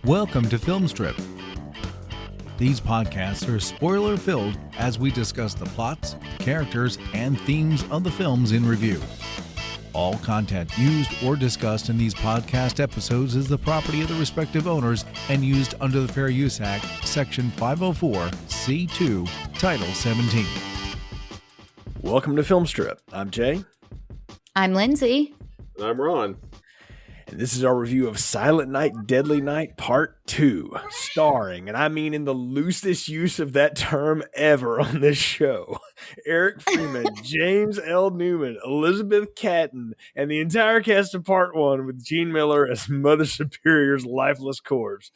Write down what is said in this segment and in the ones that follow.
Welcome to Film Strip. These podcasts are spoiler-filled as we discuss the plots, characters, and themes of the films in review. All content used or discussed in these podcast episodes is the property of the respective owners and used under the Fair Use Act, Section 504, C2, Title 17. Welcome to Film Strip. I'm Jay. I'm Lindsey. And I'm Ron. And this is our review of Silent Night, Deadly Night Part 2, starring, and I mean in the loosest use of that term ever on this show, Eric Freeman, James L. Newman, Elizabeth Catton, and the entire cast of Part 1 with Gene Miller as Mother Superior's lifeless corpse.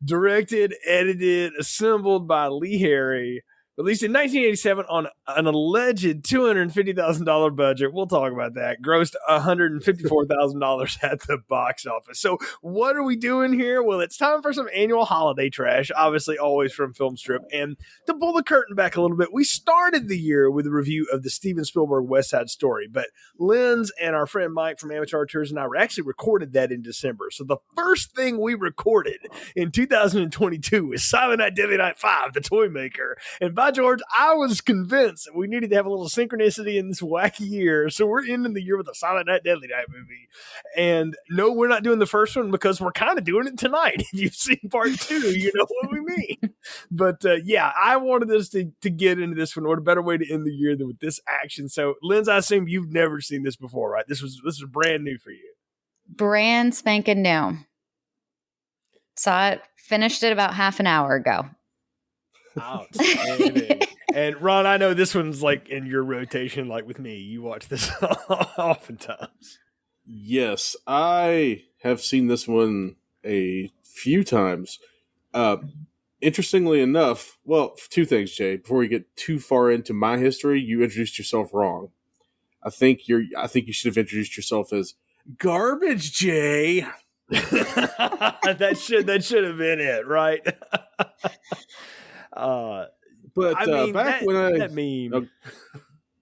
Directed, edited, assembled by Lee Harry. Released in 1987 on an alleged $250,000 budget. We'll talk about that. Grossed $154,000 at the box office. So what are we doing here? Well, it's time for some annual holiday trash, obviously always from Film Strip. And to pull the curtain back a little bit, we started the year with a review of the Steven Spielberg West Side Story. But Linz and our friend Mike from Amateur Tours and I actually recorded that in December. So the first thing we recorded in 2022 is Silent Night, Deadly Night 5, The Toy Maker. And by George, I was convinced that we needed to have a little synchronicity in this wacky year. So we're ending the year with a Silent Night, Deadly Night movie. And no, we're not doing the first one because we're kind of doing it tonight. If you've seen Part 2, you know what we mean. But yeah, I wanted us to get into this one. What a better way to end the year than with this action. So, Linz, I assume you've never seen this before, right? This was brand new for you. Brand spanking new. Saw it, finished it about half an hour ago. Outstanding. And Ron, I know this one's like in your rotation, like with me. You watch this oftentimes. Yes, I have seen this one a few times. Interestingly enough, well, two things, Jay. Before we get too far into my history, you introduced yourself wrong. I think you should have introduced yourself as Garbage Jay. that should have been it, right? But I mean, back that, when that meme,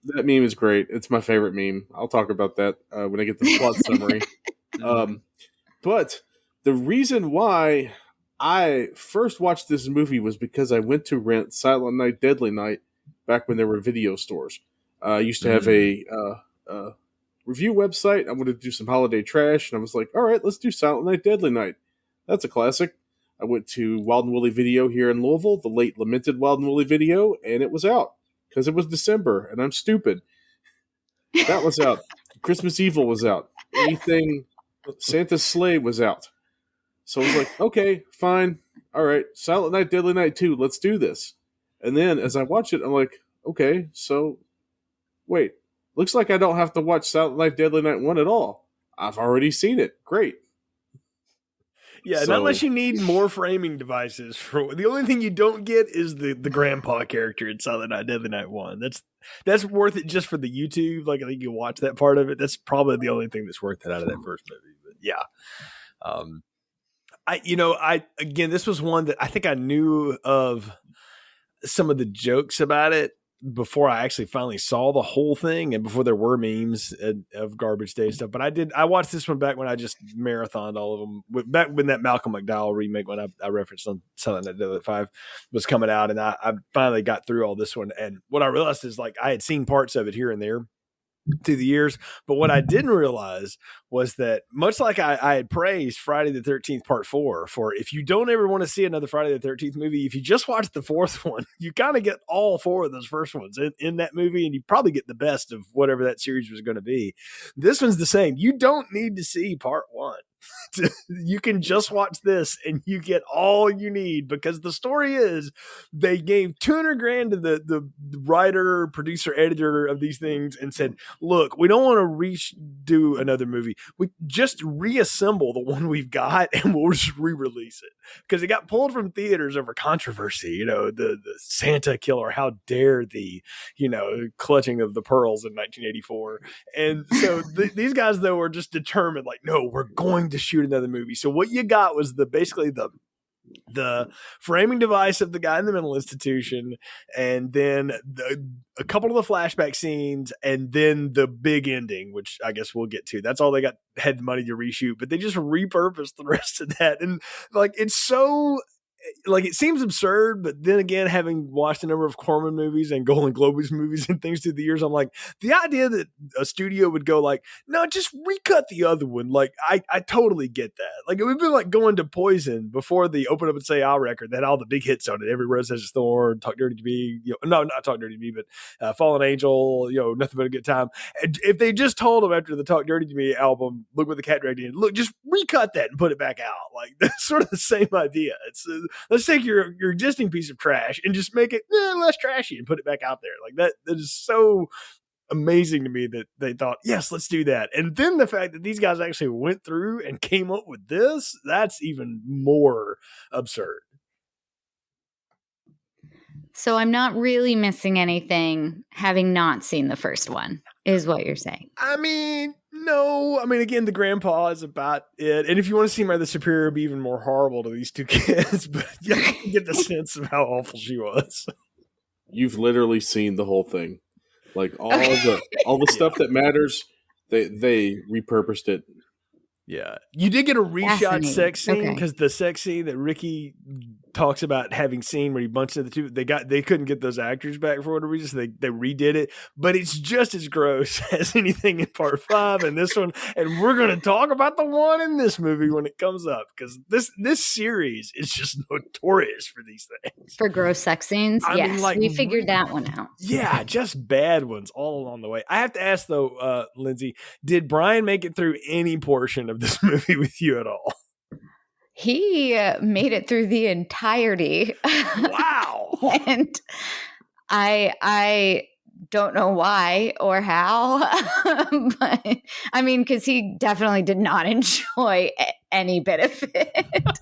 that meme is great. It's my favorite meme. I'll talk about that when I get the plot summary. But the reason why I first watched this movie was because I went to rent Silent Night, Deadly Night back when there were video stores. I used to have a review website. I wanted to do some holiday trash, and I was like, all right, let's do Silent Night, Deadly Night. That's a classic. I went to Wild and Woolly Video here in Louisville, the late lamented Wild and Woolly Video, and it was out because it was December, and I'm stupid. That was out. Christmas Evil was out. Anything Santa's Sleigh was out. So I was like, okay, fine. All right, Silent Night, Deadly Night 2, let's do this. And then as I watch it, I'm like, okay, so wait, looks like I don't have to watch Silent Night, Deadly Night 1 at all. I've already seen it. Great. Yeah, so, unless you need more framing devices. The only thing you don't get is the grandpa character in Silent Night, Deadly Night 1. That's worth it just for the YouTube. Like, I think you watch that part of it. That's probably the only thing that's worth it out of that first movie. But yeah. Again, this was one that I think I knew of some of the jokes about it before I actually finally saw the whole thing and before there were memes of Garbage Day stuff. But I watched this one back when I just marathoned all of them. Back when that Malcolm McDowell remake, when I referenced on Silent Night, Deadly Night 5 was coming out, and I finally got through all this one. And what I realized is, like, I had seen parts of it here and there through the years, but what I didn't realize was that much like I had praised Friday the 13th Part 4 for, if you don't ever want to see another Friday the 13th movie, if you just watch the fourth one, you kind of get all four of those first ones in that movie, and you probably get the best of whatever that series was going to be. This one's the same. You don't need to see Part 1. You can just watch this and you get all you need, because the story is they gave $200,000 to the writer, producer, editor of these things and said, look, we don't want to redo another movie. We just reassemble the one we've got and we'll just re-release it, because it got pulled from theaters over controversy. The Santa killer, how dare the, clutching of the pearls in 1984. And so these guys, though, were just determined, like, no, we're going to shoot another movie. So what you got was basically the the framing device of the guy in the mental institution, and then a couple of the flashback scenes, and then the big ending, which I guess we'll get to. That's all they had money to reshoot, but they just repurposed the rest of that. And like, it's so, like, it seems absurd, but then again, having watched a number of Corman movies and Golden Globes movies and things through the years, I'm like, the idea that a studio would go like, no, just recut the other one. Like, I totally get that. Like, it would be like going to Poison before the Open Up and Say "Ah" record that had all the big hits on it. Every Rose Has its Thorn, Talk Dirty to Me, no, not Talk Dirty to Me, but Fallen Angel, Nothing But a Good Time. And if they just told them after the Talk Dirty to Me album, Look What the Cat Dragged In, look, just recut that and put it back out. Like, that's sort of the same idea. It's let's take your existing piece of trash and just make it less trashy and put it back out there. Like, that is so amazing to me that they thought, yes, let's do that. And then the fact that these guys actually went through and came up with this, that's even more absurd. So I'm not really missing anything having not seen the first one, is what you're saying. I mean, no. I mean, again, the grandpa is about it. And if you want to see Mother Superior be even more horrible to these two kids, but you can get the sense of how awful she was. You've literally seen the whole thing. Like, all the stuff that matters, they repurposed it. Yeah. You did get a reshot sex scene, because the sex scene that Ricky talks about having seen where he bunched into the two, they couldn't get those actors back for whatever reason, so they redid it. But it's just as gross as anything in part 5 and this one. And we're going to talk about the one in this movie when it comes up, because this series is just notorious for these things. For gross sex scenes? I mean, like, we figured that one out. Yeah, just bad ones all along the way. I have to ask, though, Lindsay, did Brian make it through any portion of this movie with you at all? He made it through the entirety. Wow. And I don't know why or how, but I mean, because he definitely did not enjoy any bit of it.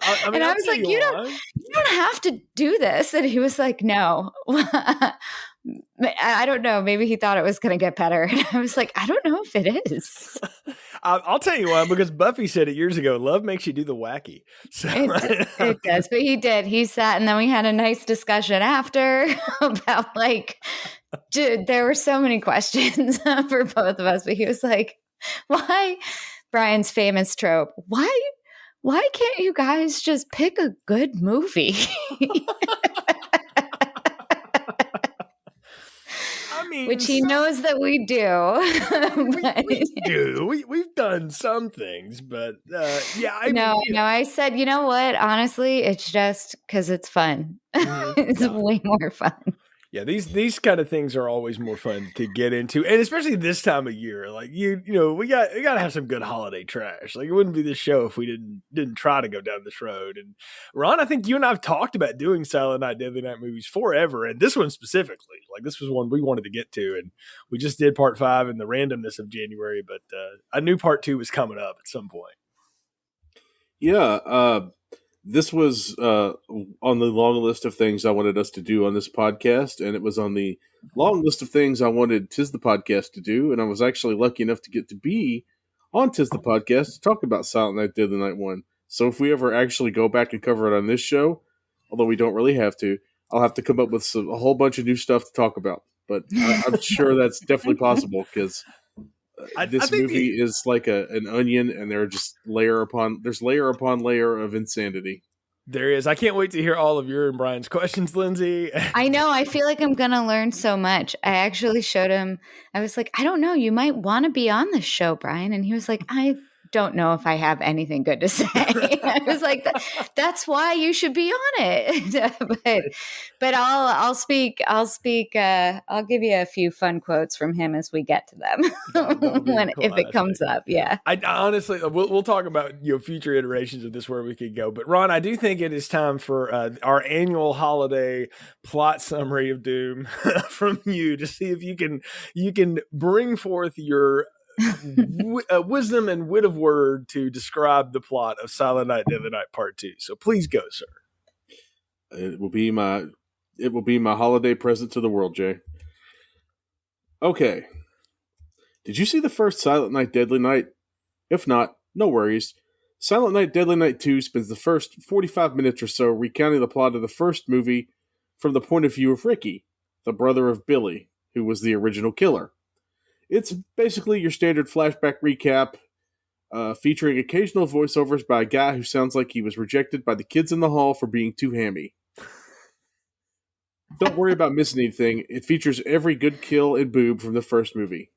I mean, and I was like, you don't have to do this. And he was like, no. I don't know. Maybe he thought it was going to get better. And I was like, I don't know if it is. I'll tell you why, because Buffy said it years ago. Love makes you do the wacky. So. It does, but he did. He sat, and then we had a nice discussion after about, like, dude, there were so many questions for both of us. But he was like, why, Brian's famous trope, why can't you guys just pick a good movie? I mean, which he knows that we do. We've done some things, but yeah. I said, you know what? Honestly, it's just because it's fun. It's way more fun. Yeah, these kind of things are always more fun to get into, and especially this time of year. Like, we got to have some good holiday trash. Like, it wouldn't be this show if we didn't try to go down this road. And Ron, I think you and I have talked about doing Silent Night, Deadly Night movies forever, and this one specifically. Like, this was one we wanted to get to, and we just did part 5 in the randomness of January, but I knew part 2 was coming up at some point. Yeah, this was on the long list of things I wanted us to do on this podcast, and it was on the long list of things I wanted Tis the Podcast to do, and I was actually lucky enough to get to be on Tis the Podcast to talk about Silent Night, Deadly Night 1. So if we ever actually go back and cover it on this show, although we don't really have to, I'll have to come up with a whole bunch of new stuff to talk about. But I'm sure that's definitely possible, because this movie is like an onion, and there are just layer upon layer of insanity. There is. I can't wait to hear all of your and Brian's questions, Lindsay. I know. I feel like I'm going to learn so much. I actually showed him. I was like, I don't know. You might want to be on this show, Brian. And he was like, I don't know if I have anything good to say. I was like, that's why you should be on it. but I'll speak. I'll give you a few fun quotes from him as we get to them if it comes up. Yeah. I honestly, we'll talk about future iterations of this where we could go. But Ron, I do think it is time for our annual holiday plot summary of Doom from you, to see if you can bring forth your wisdom and wit of word to describe the plot of Silent Night, Deadly Night Part 2. So please go, sir. It will be my holiday present to the world, Jay. Okay. Did you see the first Silent Night, Deadly Night? If not, no worries. Silent Night, Deadly Night 2 spends the first 45 minutes or so recounting the plot of the first movie from the point of view of Ricky, the brother of Billy, who was the original killer. It's basically your standard flashback recap, featuring occasional voiceovers by a guy who sounds like he was rejected by the kids in the hall for being too hammy. Don't worry about missing anything. It features every good kill and boob from the first movie.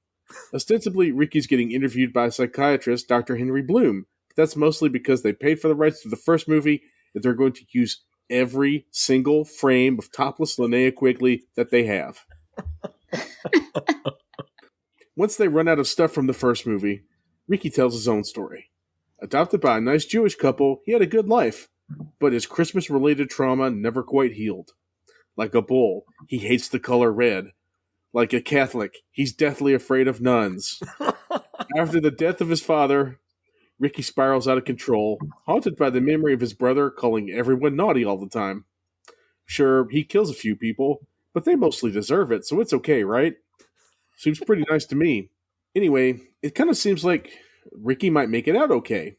Ostensibly, Ricky's getting interviewed by psychiatrist Dr. Henry Bloom. But that's mostly because they paid for the rights to the first movie and they're going to use every single frame of topless Linnea Quigley that they have. Once they run out of stuff from the first movie, Ricky tells his own story. Adopted by a nice Jewish couple, he had a good life, but his Christmas-related trauma never quite healed. Like a bull, he hates the color red. Like a Catholic, he's deathly afraid of nuns. After the death of his father, Ricky spirals out of control, haunted by the memory of his brother calling everyone naughty all the time. Sure, he kills a few people, but they mostly deserve it, so it's okay, right? Seems pretty nice to me. Anyway, it kind of seems like Ricky might make it out okay.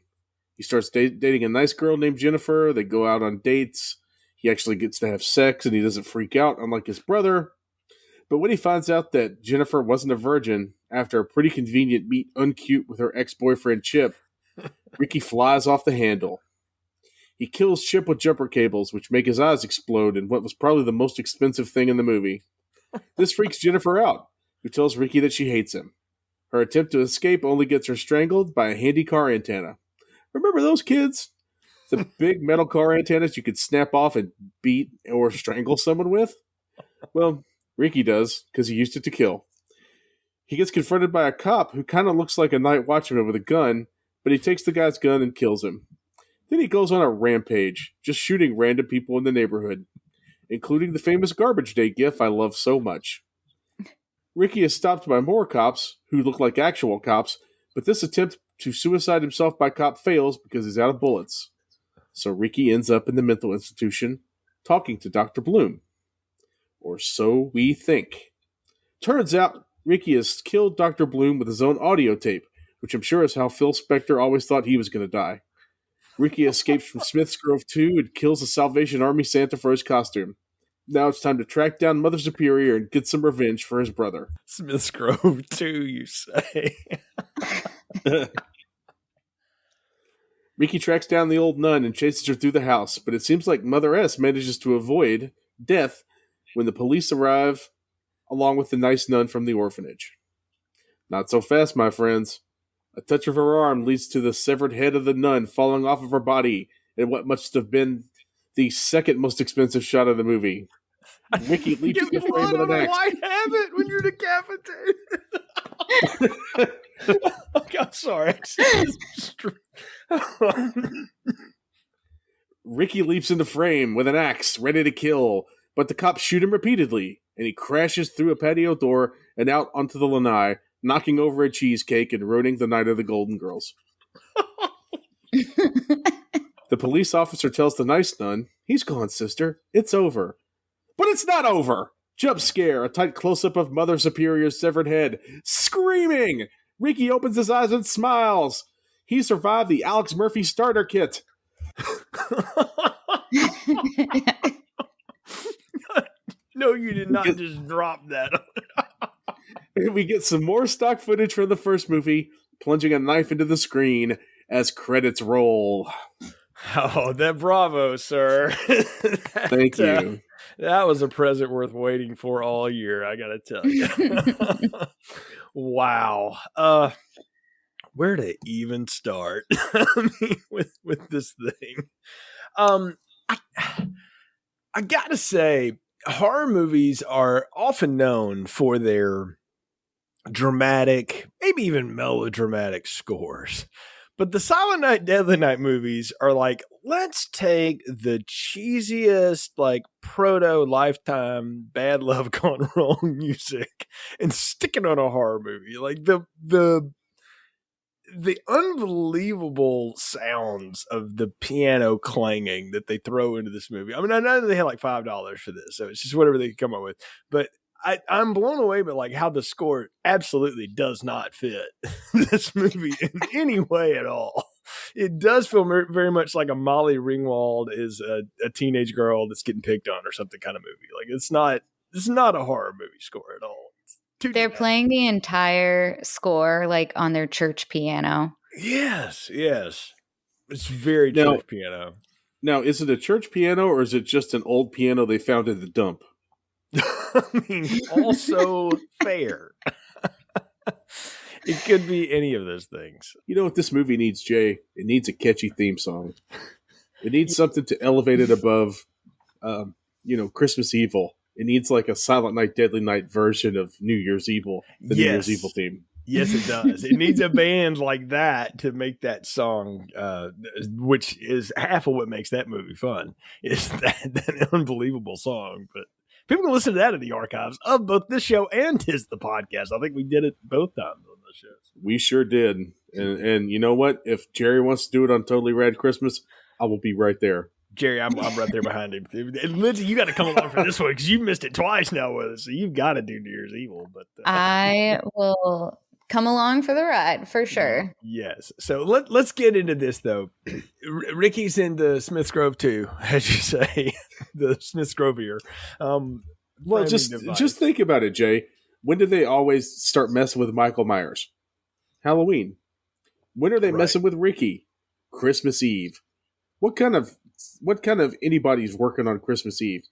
He starts dating a nice girl named Jennifer. They go out on dates. He actually gets to have sex, and he doesn't freak out, unlike his brother. But when he finds out that Jennifer wasn't a virgin, after a pretty convenient meet uncute with her ex-boyfriend Chip, Ricky flies off the handle. He kills Chip with jumper cables, which make his eyes explode in what was probably the most expensive thing in the movie. This freaks Jennifer out, who tells Ricky that she hates him. Her attempt to escape only gets her strangled by a handy car antenna. Remember those kids? The big metal car antennas you could snap off and beat or strangle someone with? Well, Ricky does, because he used it to kill. He gets confronted by a cop who kind of looks like a night watchman with a gun, but he takes the guy's gun and kills him. Then he goes on a rampage, just shooting random people in the neighborhood, including the famous Garbage Day gif I love so much. Ricky is stopped by more cops, who look like actual cops, but this attempt to suicide himself by cop fails because he's out of bullets. So Ricky ends up in the mental institution, talking to Dr. Bloom. Or so we think. Turns out, Ricky has killed Dr. Bloom with his own audio tape, which I'm sure is how Phil Spector always thought he was going to die. Ricky escapes from Smith's Grove 2 and kills the Salvation Army Santa for his costume. Now it's time to track down Mother Superior and get some revenge for his brother. Smith's Grove 2, you say? Ricky tracks down the old nun and chases her through the house, but it seems like Mother S manages to avoid death when the police arrive, along with the nice nun from the orphanage. Not so fast, my friends. A touch of her arm leads to the severed head of the nun falling off of her body in what must have been the second most expensive shot of the movie. Ricky leaps in the frame with an axe. Why have it when you're decapitated? Okay, I'm sorry. Ricky leaps in the frame with an axe, ready to kill, but the cops shoot him repeatedly, and he crashes through a patio door and out onto the lanai, knocking over a cheesecake and ruining the night of the Golden Girls. The police officer tells the nice nun, "He's gone, sister. It's over." But it's not over! Jump scare, a tight close-up of Mother Superior's severed head. Screaming! Ricky opens his eyes and smiles. He survived the Alex Murphy starter kit. No, you did not just drop that. We get some more stock footage from the first movie, plunging a knife into the screen as credits roll. Oh, that bravo, sir. Thank you. That was a present worth waiting for all year, I gotta tell you. Wow. Where to even start? I mean, with this thing. I gotta say, horror movies are often known for their dramatic, maybe even melodramatic scores. But the Silent Night, Deadly Night movies are like, let's take the cheesiest, like, proto-Lifetime Bad Love Gone Wrong music and stick it on a horror movie. Like, the unbelievable sounds of the piano clanging that they throw into this movie. I mean, I know they had like $5 for this, so it's just whatever they could come up with. But I'm blown away by like how the score absolutely does not fit this movie in any way at all. it does feel very much like a Molly Ringwald is a teenage girl that's getting picked on or something kind of movie. Like it's not a horror movie score at all. They're playing the entire score like on their church piano. Yes. It's very church piano. Now, is it a church piano or is it just an old piano they found in the dump? I mean, also fair. It could be any of those things. You know what this movie needs, Jay? It needs a catchy theme song. It needs something to elevate it above, Christmas Evil. It needs like a Silent Night, Deadly Night version of New Year's Evil, the New Year's Evil theme. Yes, it does. It needs a band like that to make that song, which is half of what makes that movie fun, is that unbelievable song. But people can listen to that in the archives of both this show and Tis the Podcast. I think we did it both times on those shows. We sure did. And you know what? If Jerry wants to do it on Totally Rad Christmas, I will be right there. Jerry, I'm right there behind him. And Lindsey, you got to come along for this one because you missed it twice now with us, so you've got to do New Year's Evil. But I will come along for the ride for sure. Yes. So let's get into this though. Ricky's in the Smith's Grove too, as you say, the Smith's Grove here. Well, just think about it, Jay. When do they always start messing with Michael Myers? Halloween. When are they messing with Ricky? Christmas Eve. What kind of anybody's working on Christmas Eve?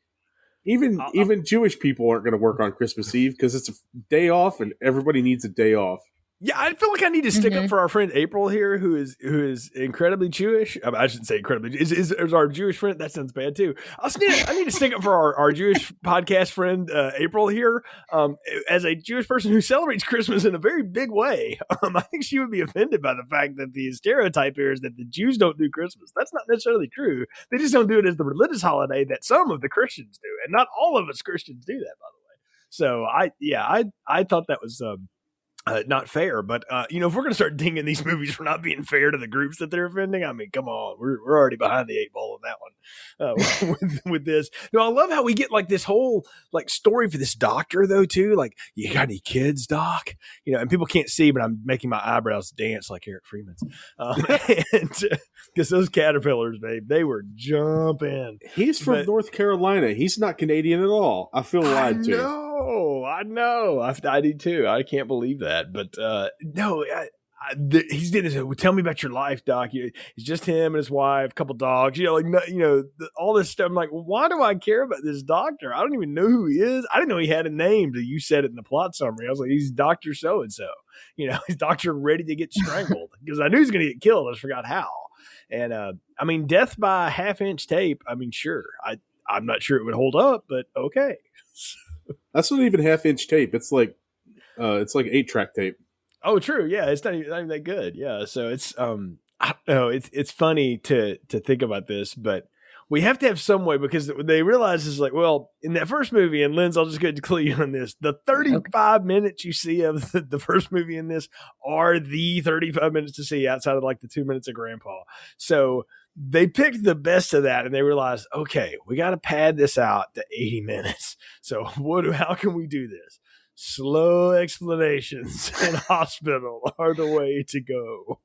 Even Jewish people aren't going to work on Christmas Eve because it's a day off and everybody needs a day off. Yeah, I feel like I need to stick up for our friend April here, who is incredibly Jewish. I shouldn't say incredibly. Is our Jewish friend? That sounds bad too. I need to stick up for our Jewish podcast friend April here. As a Jewish person who celebrates Christmas in a very big way, I think she would be offended by the fact that the stereotype here is that the Jews don't do Christmas. That's not necessarily true. They just don't do it as the religious holiday that some of the Christians do, and not all of us Christians do that, by the way. So I thought that was. Not fair, but if we're going to start dinging these movies for not being fair to the groups that they're offending, I mean, come on, we're already behind the eight ball on that one with this. No, I love how we get like this whole like story for this doctor though too. Like, you got any kids, doc? And people can't see, but I'm making my eyebrows dance like Eric Freeman's, and because those caterpillars, babe, they were jumping. He's from North Carolina. He's not Canadian at all. I feel lied to. I know. I do too. I can't believe that. But no, he's did this. Tell me about your life, doc. It's just him and his wife, a couple dogs. All this stuff. I'm like, well, why do I care about this doctor? I don't even know who he is. I didn't know he had a name till you said it in the plot summary. I was like, he's Doctor So and So. He's Doctor Ready to Get Strangled because I knew he was going to get killed. I just forgot how. And I mean, death by half-inch tape. I mean, sure. I'm not sure it would hold up, but okay. That's not even half-inch tape. It's like 8-track tape. Oh, true. Yeah, it's not even that good. Yeah, so it's I don't know. It's funny to think about this, but we have to have some way because they realize it's like, well, in that first movie, and Linz, I'll just go to clue you on this. The 35 minutes you see of the first movie in this are the 35 minutes to see outside of like the 2 minutes of Grandpa. So they picked the best of that and they realized, okay, we got to pad this out to 80 minutes. So how can we do this? Slow explanations in hospital are the way to go.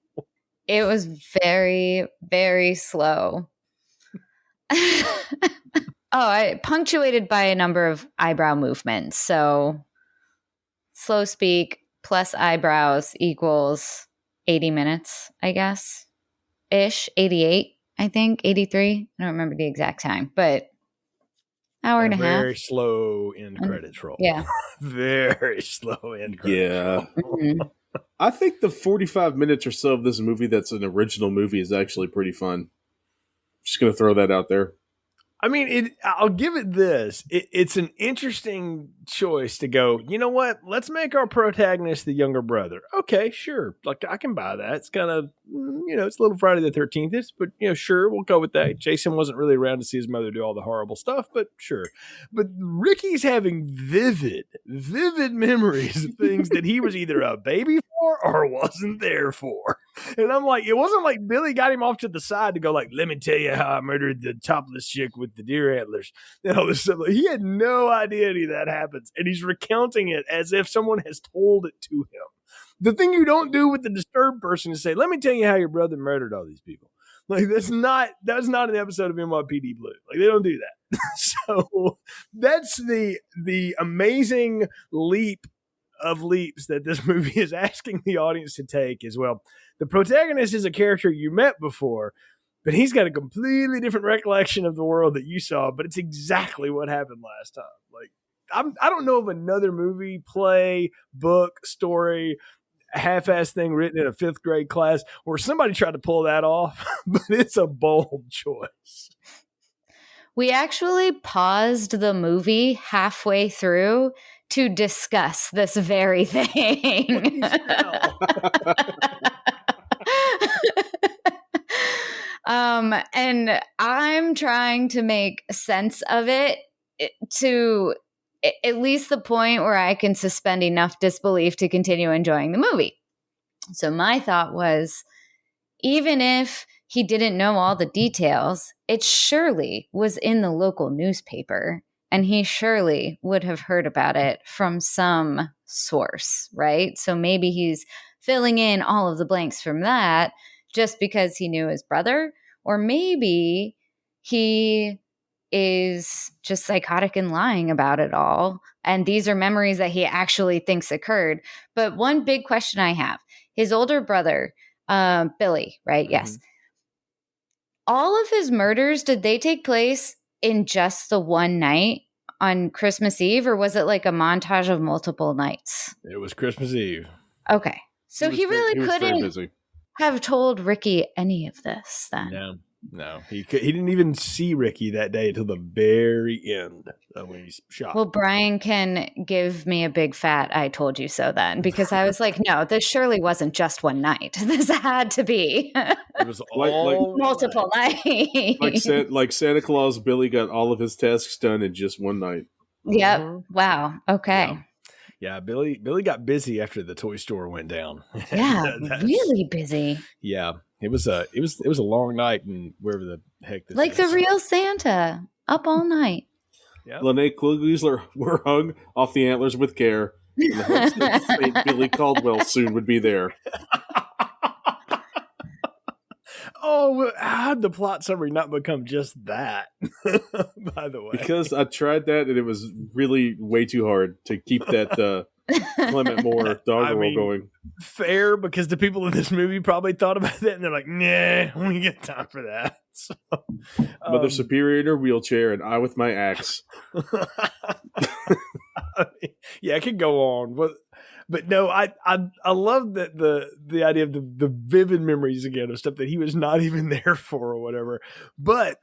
It was very, very slow. Punctuated by a number of eyebrow movements. So slow speak plus eyebrows equals 80 minutes, I guess. Ish, 88. I think 83. I don't remember the exact time, but hour and a half. Very slow end credits roll. Yeah. Very slow end credits roll. Mm-hmm. I think the 45 minutes or so of this movie that's an original movie is actually pretty fun. Just going to throw that out there. I mean, I'll give it this. It's an interesting choice to go, you know what? Let's make our protagonist the younger brother. Okay, sure. Like, I can buy that. It's kind of, it's a little Friday the 13th. But, sure, we'll go with that. Jason wasn't really around to see his mother do all the horrible stuff, but sure. But Ricky's having vivid memories of things that he was either a baby for or wasn't there for. And I'm like, it wasn't like Billy got him off to the side to go like, let me tell you how I murdered the topless chick with the deer antlers. He had no idea any of that happens. And he's recounting it as if someone has told it to him. the thing you don't do with the disturbed person is say, let me tell you how your brother murdered all these people. Like that's not an episode of NYPD Blue. Like they don't do that. So that's the amazing leap of leaps that this movie is asking the audience to take as well. The protagonist is a character you met before, but he's got a completely different recollection of the world that you saw, but it's exactly what happened last time. Like I don't know of another movie, play, book, story, half-ass thing written in a 5th grade class where somebody tried to pull that off, but it's a bold choice. We actually paused the movie halfway through to discuss this very thing. And I'm trying to make sense of it to at least the point where I can suspend enough disbelief to continue enjoying the movie. So my thought was, even if he didn't know all the details, it surely was in the local newspaper, and he surely would have heard about it from some source, right? So maybe he's filling in all of the blanks from that just because he knew his brother, or maybe he is just psychotic and lying about it all. And these are memories that he actually thinks occurred. But one big question I have, his older brother, Billy, right? Mm-hmm. Yes. All of his murders, did they take place in just the one night on Christmas Eve, or was it like a montage of multiple nights? It was Christmas Eve. Okay. So he really couldn't have told Ricky any of this then. No, he didn't even see Ricky that day until the very end when he's shot. Well, Brian can give me a big fat "I told you so" then, because I was like, no, this surely wasn't just one night. This had to be. It was all multiple nights. Like Santa Claus, Billy got all of his tasks done in just one night. Yep. Mm-hmm. Wow. Okay. Yeah, Billy got busy after the toy store went down. Yeah, really busy. Yeah. It was a long night in wherever the heck this like is. The real Santa, up all night. Yep. Lene Klugwiesler were hung off the antlers with care, in the hopes that St. Billy Caldwell soon would be there. Oh, how did the plot summary not become just that? By the way, because I tried that and it was really way too hard to keep that Clement Moore doggerel going. Fair, because the people in this movie probably thought about that and they're like, nah, we get time for that. So, Mother Superior in her wheelchair and I with my axe. Yeah, I could go on, but no, I love that the idea of the vivid memories again of stuff that he was not even there for or whatever. But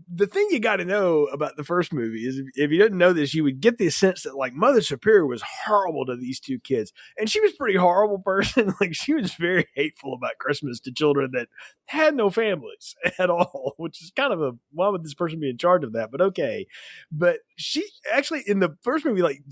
the thing you got to know about the first movie is if you didn't know this, you would get the sense that like Mother Superior was horrible to these two kids. And she was a pretty horrible person. Like she was very hateful about Christmas to children that had no families at all, which is kind of why would this person be in charge of that? But okay. But she actually in the first movie, like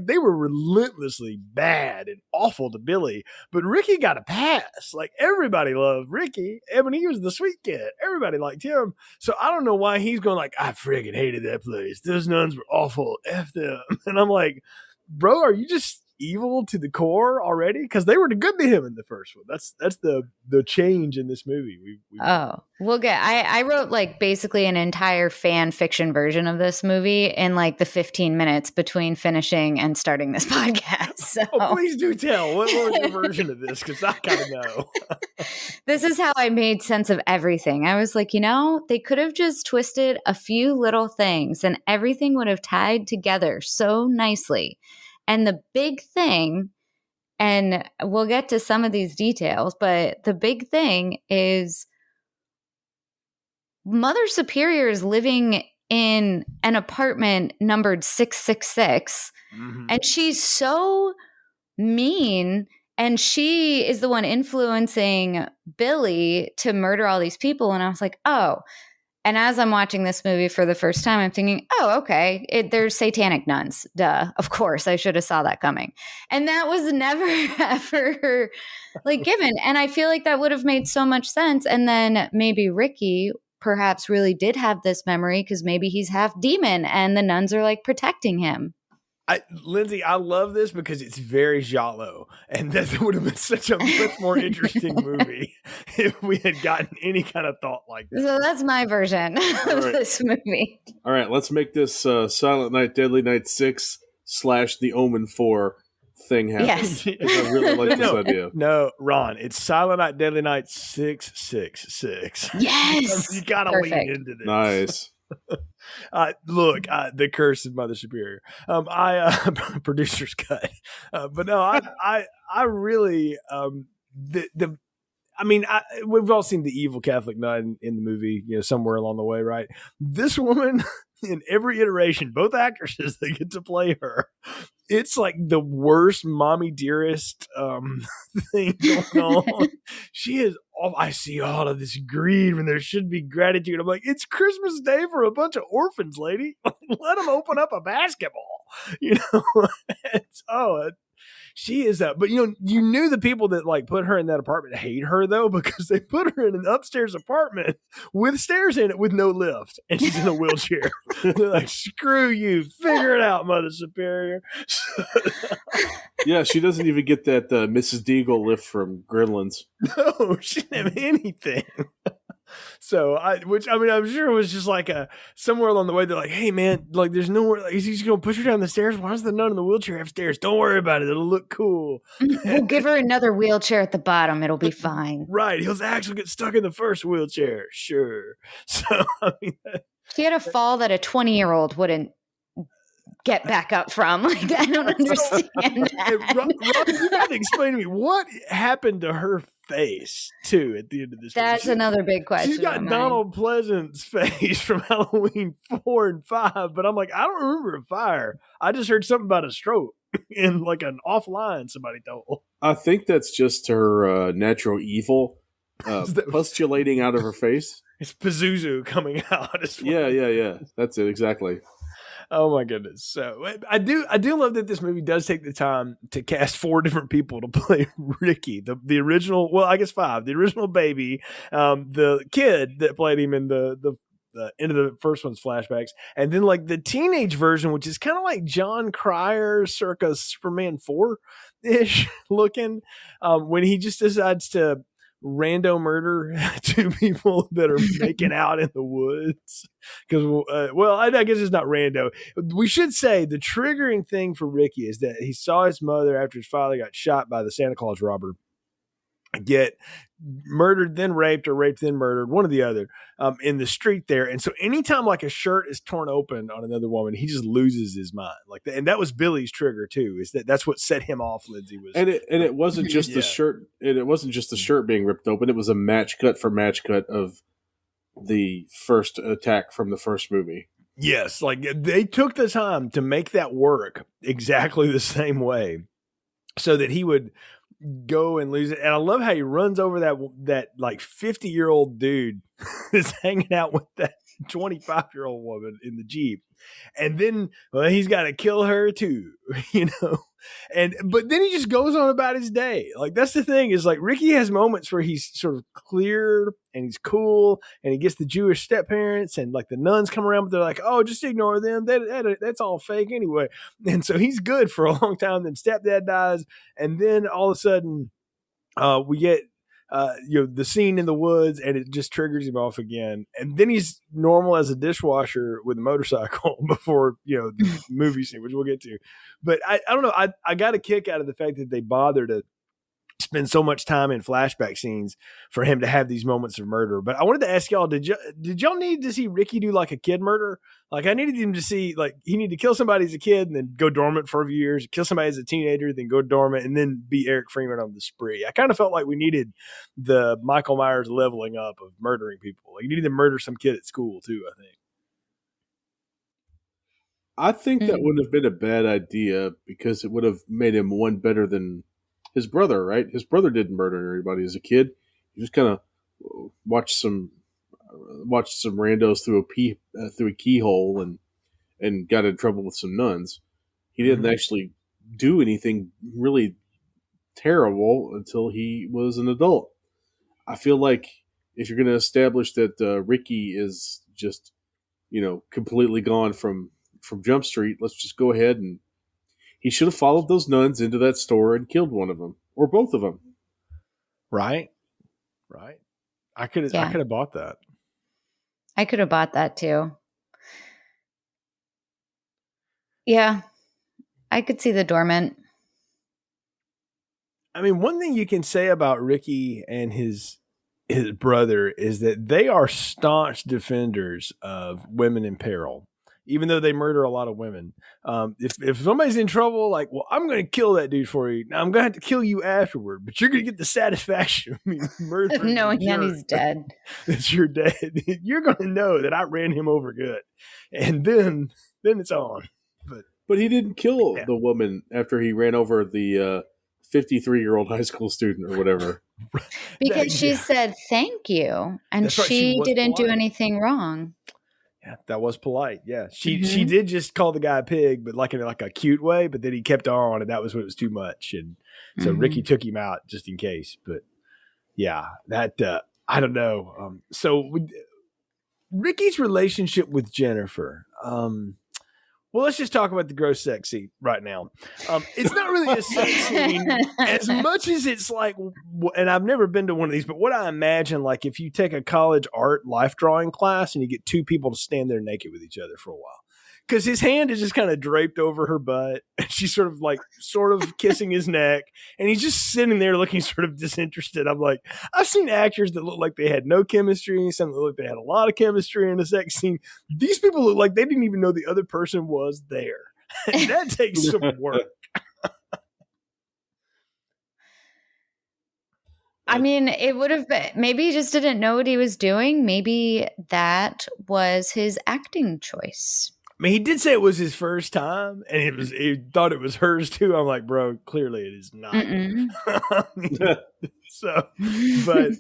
they were relentlessly bad and awful to Billy, but Ricky got a pass. Like everybody loved Ricky. I mean, he was the sweet kid. Everybody liked him. So I don't know why he's going like, I friggin' hated that place. Those nuns were awful. F them. And I'm like, bro, are you just evil to the core already? Because they were good to him in the first one. That's the change in this movie. I wrote like basically an entire fan fiction version of this movie in like the 15 minutes between finishing and starting this podcast. So. Oh, please do tell. What was your version of this? Because I kind of know. This is how I made sense of everything. I was like, they could have just twisted a few little things and everything would have tied together so nicely. And the big thing, and we'll get to some of these details, but the big thing is Mother Superior is living in an apartment numbered 666, and she's so mean, and she is the one influencing Billy to murder all these people. And I was like, oh. And as I'm watching this movie for the first time, I'm thinking, oh, okay, there's satanic nuns. Duh. Of course, I should have saw that coming. And that was never, ever like given. And I feel like that would have made so much sense. And then maybe Ricky perhaps really did have this memory because maybe he's half demon and the nuns are like protecting him. Lindsay, I love this because it's very giallo, and that would have been such a much more interesting movie if we had gotten any kind of thought like that. So that's my version of this movie. All right, let's make this Silent Night, Deadly Night 6 / The Omen 4 thing happen. Yes. I really like this idea. No, Ron, it's Silent Night, Deadly Night 666. Yes. You got to lean into this. Nice. Look, the curse of Mother Superior. Producer's cut. But no, I really, we've all seen the evil Catholic nun in the movie, somewhere along the way, right? This woman, in every iteration, both actresses that get to play her, it's like the worst mommy dearest thing going on. She is I see all of this greed when there should be gratitude. I'm like, it's Christmas Day for a bunch of orphans, lady. Let them open up a basketball. She is but you knew the people that like put her in that apartment hate her though, because they put her in an upstairs apartment with stairs in it with no lift, and she's in a wheelchair. They're like, screw you, figure it out, Mother Superior. Yeah, she doesn't even get that Mrs. Deagle lift from Gremlins. No, she didn't have anything. So I'm sure it was just like somewhere along the way they're like, hey man, like there's nowhere, like, he's gonna push her down the stairs. Why does the nun in the wheelchair have stairs? Don't worry about it, it'll look cool. We'll give her another wheelchair at the bottom, it'll be fine. Right, he'll actually get stuck in the first wheelchair. Sure. So she had a fall that a 20-year-old wouldn't get back up from. Like, I don't understand that. Rob, you gotta explain to me what happened to her face too at the end of this. That's another big question. She's got Donald Pleasant's face from Halloween 4 and 5, but I'm like, I don't remember a fire. I just heard something about a stroke in like an offline somebody told. I think that's just her natural evil postulating out of her face. It's Pazuzu coming out. Yeah. That's it, exactly. Oh my goodness! So I do love that this movie does take the time to cast 4 different people to play Ricky, the original. Well, I guess 5. The original baby, the kid that played him in the end of the first one's flashbacks, and then like the teenage version, which is kind of like John Cryer circa Superman 4-ish looking, when he just decides to rando murder 2 people that are making out in the woods. Because I guess it's not rando. We should say the triggering thing for Ricky is that he saw his mother after his father got shot by the Santa Claus robber get murdered, then raped, or raped, then murdered, one or the other, in the street there. And so anytime like a shirt is torn open on another woman, he just loses his mind. Like and that was Billy's trigger too, is that's what set him off. Lindsay was, and it wasn't just the shirt. It wasn't just the shirt being ripped open. It was a match cut for match cut of the first attack from the first movie. Yes, like they took the time to make that work exactly the same way, so that he would go and lose it. And I love how he runs over that like 50-year-old dude that's hanging out with that 25-year-old woman in the Jeep. And then he's got to kill her too, but then he just goes on about his day. Like that's the thing, is like Ricky has moments where he's sort of clear and he's cool, and he gets the Jewish step parents and like the nuns come around, but they're like, oh, just ignore them. That's all fake anyway. And so he's good for a long time. Then stepdad dies. And then all of a sudden we get the scene in the woods, and it just triggers him off again. And then he's normal as a dishwasher with a motorcycle before, the movie scene, which we'll get to. But I don't know. I got a kick out of the fact that they bother to spend so much time in flashback scenes for him to have these moments of murder. But I wanted to ask y'all, did y'all need to see Ricky do like a kid murder? Like I needed him to see, like he needed to kill somebody as a kid and then go dormant for a few years, kill somebody as a teenager, then go dormant, and then be Eric Freeman on the spree. I kind of felt like we needed the Michael Myers leveling up of murdering people. Like you needed to murder some kid at school too, I think that wouldn't have been a bad idea, because it would have made him one better than his brother, right? His brother didn't murder anybody as a kid. He just kind of watched some randos through a keyhole and got in trouble with some nuns. He didn't actually do anything really terrible until he was an adult. I feel like if you're going to establish that Ricky is just completely gone from Jump Street, let's just go ahead and He should have followed those nuns into that store and killed one of them or both of them. Right. I could have bought that. I could have bought that too. Yeah, I could see the dormant. I mean, one thing you can say about Ricky and his brother is that they are staunch defenders of women in peril, even though they murder a lot of women. If somebody's in trouble, like, well, I'm going to kill that dude for you. Now I'm going to have to kill you afterward, but you're going to get the satisfaction of me murdering knowing that he's dead. That you're dead. You're going to know that I ran him over good, and then it's on. But he didn't kill the woman after he ran over the 53-year-old high school student or whatever. Because she said thank you, and she didn't do anything wrong. Yeah, that was polite. Yeah, she did just call the guy a pig, but like in like a cute way. But then he kept on, and that was when it was too much, and so Ricky took him out just in case. But yeah, that I don't know. Ricky's relationship with Jennifer. Well, let's just talk about the gross sex scene right now. It's not really a sex scene as much as it's like, and I've never been to one of these, but what I imagine, like if you take a college art life drawing class and you get two people to stand there naked with each other for a while. Because his hand is just kind of draped over her butt. And she's sort of kissing his neck. And he's just sitting there looking sort of disinterested. I'm like, I've seen actors that look like they had no chemistry. Some that look like they had a lot of chemistry in a sex scene. These people look like they didn't even know the other person was there. And that takes some work. I mean, it would have been, maybe he just didn't know what he was doing. Maybe that was his acting choice. I mean, he did say it was his first time, and he thought it was hers too. I'm like, bro, clearly it is not. So, but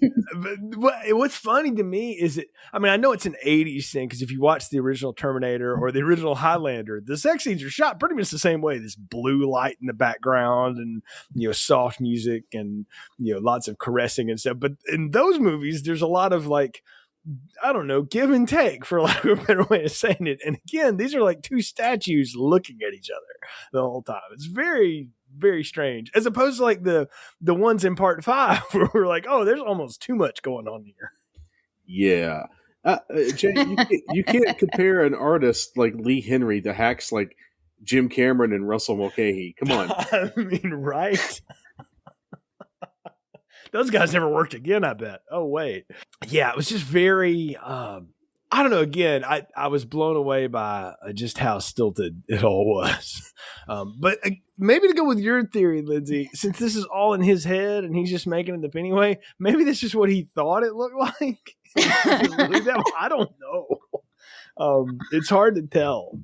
what's funny to me is that, I mean, I know it's an 80s thing because if you watch the original Terminator or the original Highlander, the sex scenes are shot pretty much the same way. This blue light in the background and, soft music and, lots of caressing and stuff. But in those movies, there's a lot of like, I don't know, give and take, for lack of a better way of saying it. And again, these are like two statues looking at each other the whole time. It's very, very strange. As opposed to like the ones in part 5 where we're like, oh, there's almost too much going on here. Yeah. Jay, you can't compare an artist like Lee Henry to hacks like Jim Cameron and Russell Mulcahy. Come on. I mean, right? Those guys never worked again, I bet. Oh, wait. Yeah, it was just very, I don't know. Again, I was blown away by just how stilted it all was. But maybe to go with your theory, Lindsay, since this is all in his head and he's just making it up anyway, maybe that's just what he thought it looked like. I don't know. It's hard to tell.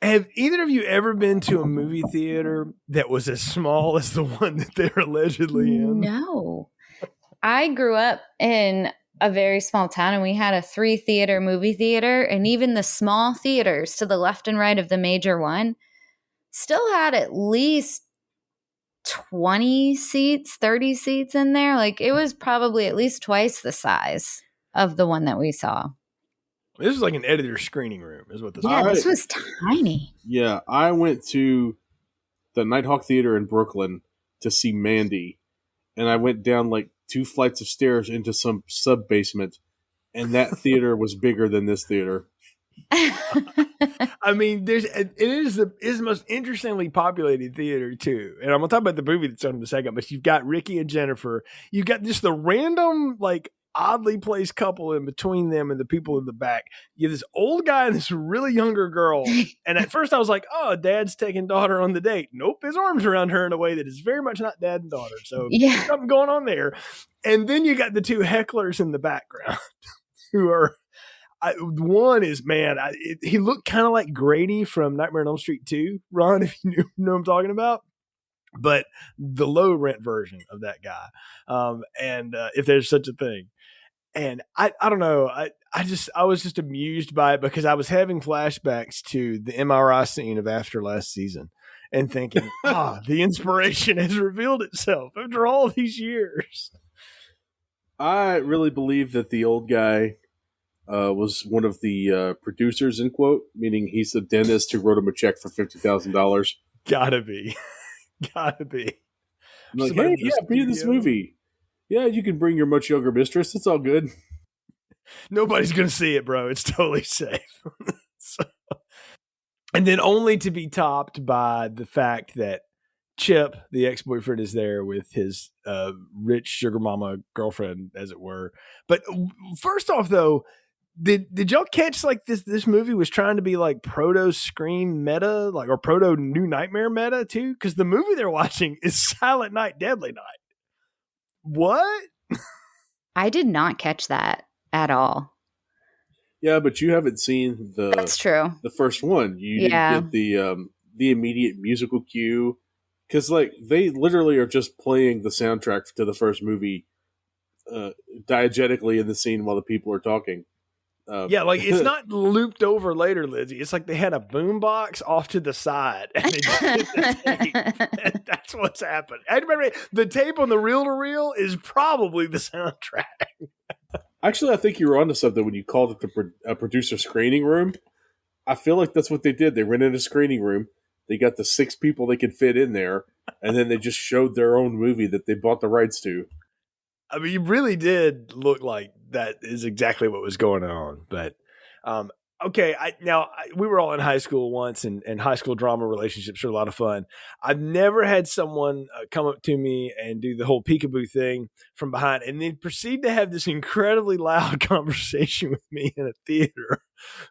Have either of you ever been to a movie theater that was as small as the one that they're allegedly in? No. I grew up in a very small town and we had a 3-theater movie theater, and even the small theaters to the left and right of the major one still had at least 20 seats, 30 seats in there. Like it was probably at least twice the size of the one that we saw. This was like an editor screening room is what this was. Yeah, this was tiny. Yeah, I went to the Nighthawk Theater in Brooklyn to see Mandy, and I went down like 2 flights of stairs into some sub-basement, and that theater was bigger than this theater. I mean, it is the most interestingly populated theater too. And I'm going to talk about the movie that's on in a second, but you've got Ricky and Jennifer. You've got just the random, like, oddly placed couple in between them and the people in the back. You have this old guy and this really younger girl. And at first I was like, oh, dad's taking daughter on the date. Nope. His arms around her in a way that is very much not dad and daughter. So there's something going on there. And then you got the 2 hecklers in the background who are, one is, man, he looked kind of like Grady from Nightmare on Elm Street 2. Ron, if you know what I'm talking about. But the low rent version of that guy. And if there's such a thing. And I don't know. I was just amused by it because I was having flashbacks to the MRI scene of After Last Season and thinking, the inspiration has revealed itself after all these years. I really believe that the old guy was one of the producers, in quote, meaning he's the dentist who wrote him a check for $50,000. Gotta be. Gotta be. I'm like, Somebody hey, from the yeah, be in this studio. movie. Yeah, you can bring your much younger mistress. It's all good. Nobody's going to see it, bro. It's totally safe. So, and then only to be topped by the fact that Chip, the ex-boyfriend, is there with his rich sugar mama girlfriend, as it were. But first off, though, did y'all catch like this movie was trying to be like proto Scream meta, like, or proto New Nightmare meta too? Because the movie they're watching is Silent Night, Deadly Night. What? I did not catch that at all. Yeah, but you haven't seen That's true. the first one. You didn't get the immediate musical cue, because like they literally are just playing the soundtrack to the first movie diegetically in the scene while the people are talking. Yeah, like it's not looped over later, Lindsay. It's like they had a boombox off to the side and they just hit the tape. And that's what's happened. I remember the tape on the reel-to-reel is probably the soundtrack. Actually, I think you were onto something when you called it the producer screening room. I feel like that's what they did. They rented a screening room. They got the 6 people they could fit in there, and then they just showed their own movie that they bought the rights to. I mean, you really did look like that is exactly what was going on. But okay, we were all in high school once, and high school drama relationships are a lot of fun. I've never had someone come up to me and do the whole peekaboo thing from behind and then proceed to have this incredibly loud conversation with me in a theater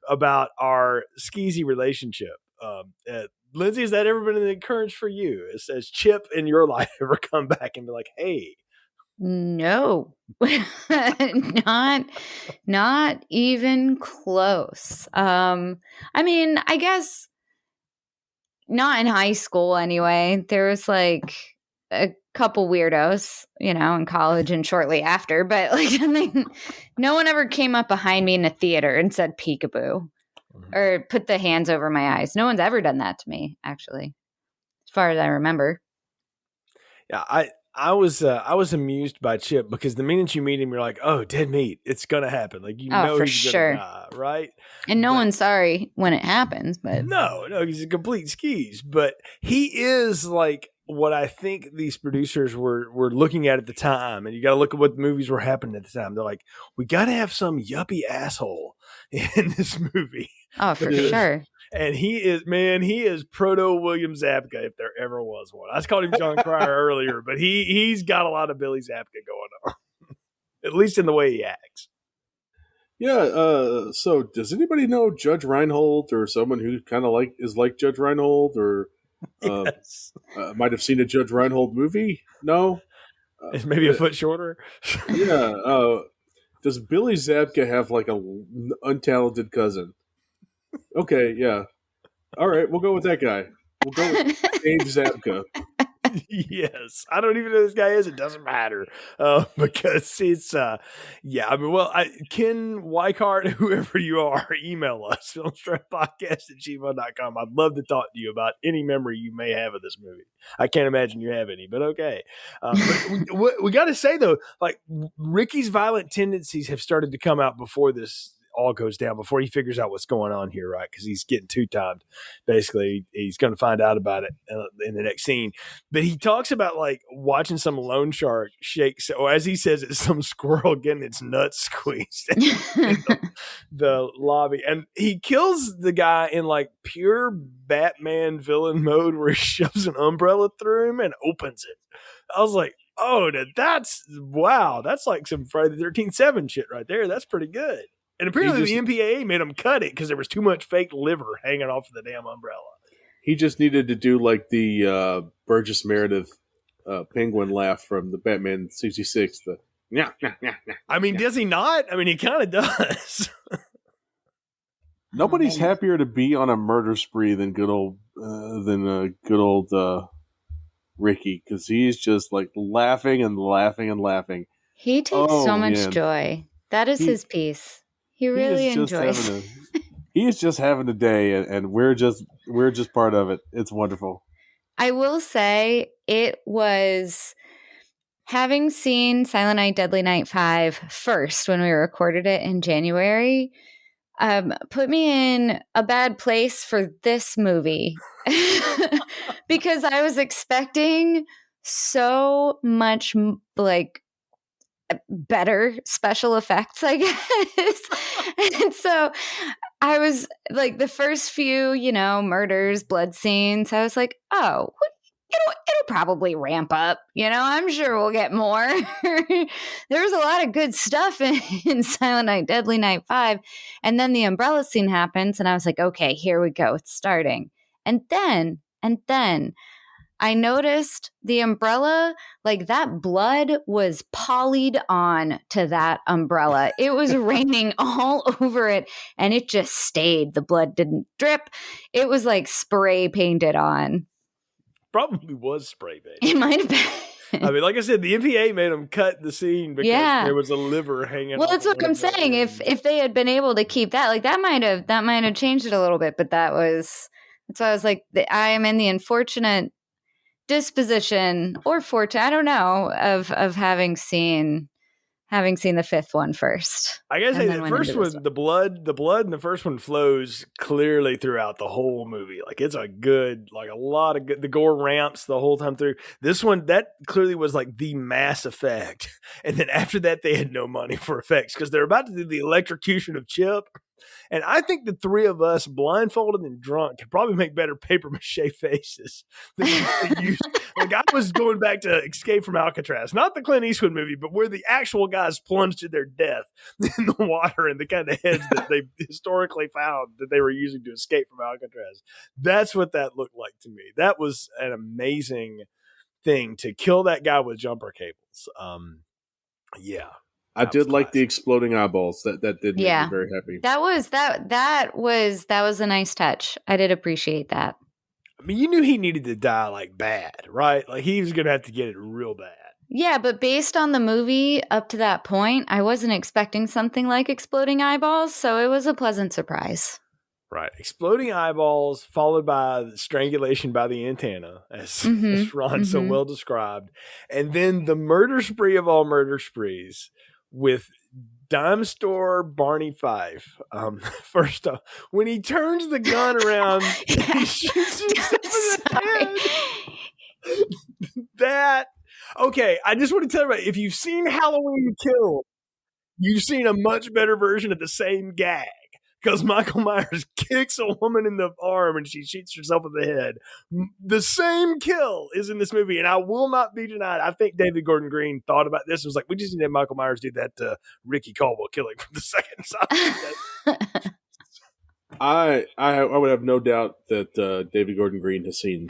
about our skeezy relationship. Lindsay, has that ever been an occurrence for you? Has Chip in your life ever come back and be like, hey? No, not even close. I mean, I guess not in high school anyway. There was like a couple weirdos, in college and shortly after, but like no one ever came up behind me in a theater and said peekaboo or put the hands over my eyes. No one's ever done that to me, actually, as far as I remember. Yeah, I was amused by Chip because the minute you meet him, you're like, oh, dead meat. It's going to happen. Like, for he's sure. Gonna die, right? And no one's sorry when it happens, but no, he's a complete skis. But he is like what I think these producers were looking at the time. And you got to look at what movies were happening at the time. They're like, we got to have some yuppie asshole in this movie. Oh, for sure. And he is proto William Zabka if there ever was one. I called him John Cryer earlier, but he's got a lot of Billy Zabka going on, at least in the way he acts. Yeah. So, does anybody know Judge Reinhold or someone who kind of is like Judge Reinhold, or yes. Might have seen a Judge Reinhold movie? No. It's maybe a foot shorter. Yeah. Does Billy Zabka have like a untalented cousin? Okay, yeah. All right, we'll go with that guy. We'll go with James Zabka. Yes. I don't even know who this guy is. It doesn't matter. Because it's, Ken Weichart, whoever you are, email us, filmstrippodcast@gmail.com. I'd love to talk to you about any memory you may have of this movie. I can't imagine you have any, but okay. But we got to say, though, like, Ricky's violent tendencies have started to come out before this all goes down, before he figures out what's going on here, right? Because he's getting two-timed. Basically, he's going to find out about it in the next scene. But he talks about like watching some loan shark shake, or as he says, it's some squirrel getting its nuts squeezed in the lobby, and he kills the guy in like pure Batman villain mode, where he shoves an umbrella through him and opens it. I was like, oh, that's like some Friday the 13th 7 shit right there. That's pretty good. And apparently the MPAA made him cut it because there was too much fake liver hanging off the damn umbrella. He just needed to do like the Burgess Meredith penguin laugh from the Batman 66. The yeah. I mean, does he not? I mean, he kind of does. Nobody's happier to be on a murder spree than good old Ricky, because he's just like laughing and laughing and laughing. He takes so much joy. That is his piece. He really enjoys it. He is just having a day, and we're just part of it. It's wonderful. I will say it was Having seen Silent Night, Deadly Night 5 first when we recorded it in January, put me in a bad place for this movie because I was expecting so much like better special effects, I guess. And so I was like, the first few, murders, blood scenes, I was like, oh, it'll probably ramp up. I'm sure we'll get more. There was a lot of good stuff in Silent Night, Deadly Night 5. And then the umbrella scene happens, and I was like, okay, here we go. It's starting. And then I noticed the umbrella, like that blood was polyed on to that umbrella. It was raining all over it, and it just stayed. The blood didn't drip. It was like spray painted on. Probably was spray painted. It might have been. I mean, like I said, the MPA made them cut the scene because there was a liver hanging. Well, that's what I'm saying. If they had been able to keep that, like that might have changed it a little bit. But that's why I was like, I am in the unfortunate disposition or fortune, I don't know, of having seen the fifth one first. I guess the first one, the blood in the first one flows clearly throughout the whole movie. Like it's a lot of good, the gore ramps the whole time through. This one, that clearly was like the mass effect. And then after that, they had no money for effects because they're about to do the electrocution of Chip. And I think the three of us, blindfolded and drunk, could probably make better paper mache faces than they used. Like I was going back to Escape from Alcatraz, not the Clint Eastwood movie, but where the actual guys plunged to their death in the water and the kind of heads that they historically found that they were using to escape from Alcatraz. That's what that looked like to me. That was an amazing thing to kill that guy with jumper cables. Yeah. I did like the exploding eyeballs. That did make me very happy. That was a nice touch. I did appreciate that. I mean, you knew he needed to die like bad, right? Like he was going to have to get it real bad. Yeah, but based on the movie up to that point, I wasn't expecting something like exploding eyeballs, so it was a pleasant surprise. Right. Exploding eyeballs followed by the strangulation by the antenna, as Ron so well described. And then the murder spree of all murder sprees with dime store Barney Fife. First off, when he turns the gun around, he shoots himself in the head. Okay, I just want to tell everybody, if you've seen Halloween Kill, you've seen a much better version of the same gag. Because Michael Myers kicks a woman in the arm and she shoots herself in the head. The same kill is in this movie, and I will not be denied. I think David Gordon Green thought about this and was like, we just need to have Michael Myers do that to Ricky Caldwell killing from the second side. I would have no doubt that David Gordon Green has seen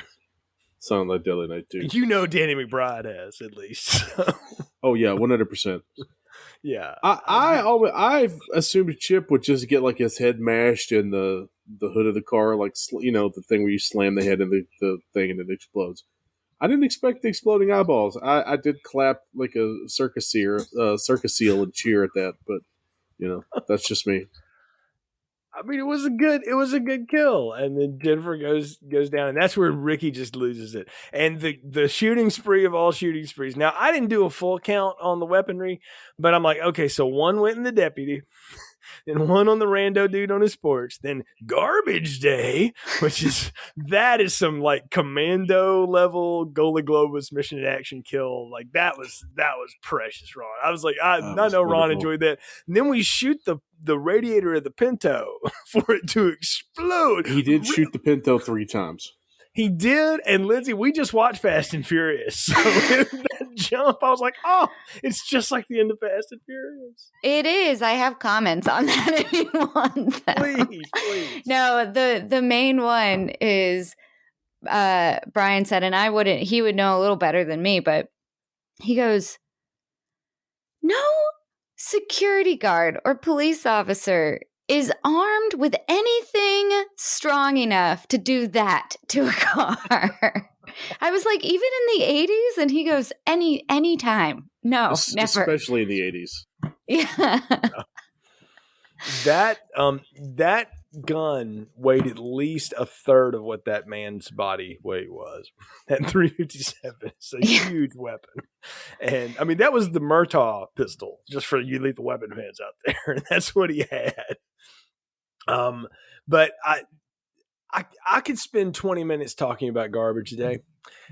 Silent Night, Deadly Night 2. You know Danny McBride has, at least. Oh, yeah, 100%. Yeah, I assumed Chip would just get like his head mashed in the hood of the car, like the thing where you slam the head in the thing and it explodes. I didn't expect the exploding eyeballs. I did clap like a circus seal and cheer at that, but that's just me. I mean, it was a good kill, and then Jennifer goes down, and that's where Ricky just loses it. And the shooting spree of all shooting sprees. Now, I didn't do a full count on the weaponry, but I'm like, okay, so one went in the deputy, then one on the rando dude on his porch, then Garbage Day, that is some like commando level Goalie Globus mission in action kill. Like that was precious, Ron. I was like, I know Ron enjoyed that. And then we shoot the radiator of the Pinto for it to explode. He did shoot the Pinto 3 times. He did, and Lindsey, we just watched Fast and Furious. So that jump, I was like, oh, it's just like the end of Fast and Furious. It is. I have comments on that if you want them. Please. No, the main one is Brian said, and he would know a little better than me, but he goes, no security guard or police officer is armed with anything strong enough to do that to a car. I was like, even in the 80s? And he goes, any time. No, never. Especially in the 80s. Yeah. That gun weighed at least a third of what that man's body weight was. That 357 is a huge weapon. And I mean, that was the Murtaugh pistol, just for you lethal weapon fans out there. That's what he had. But I could spend 20 minutes talking about Garbage Day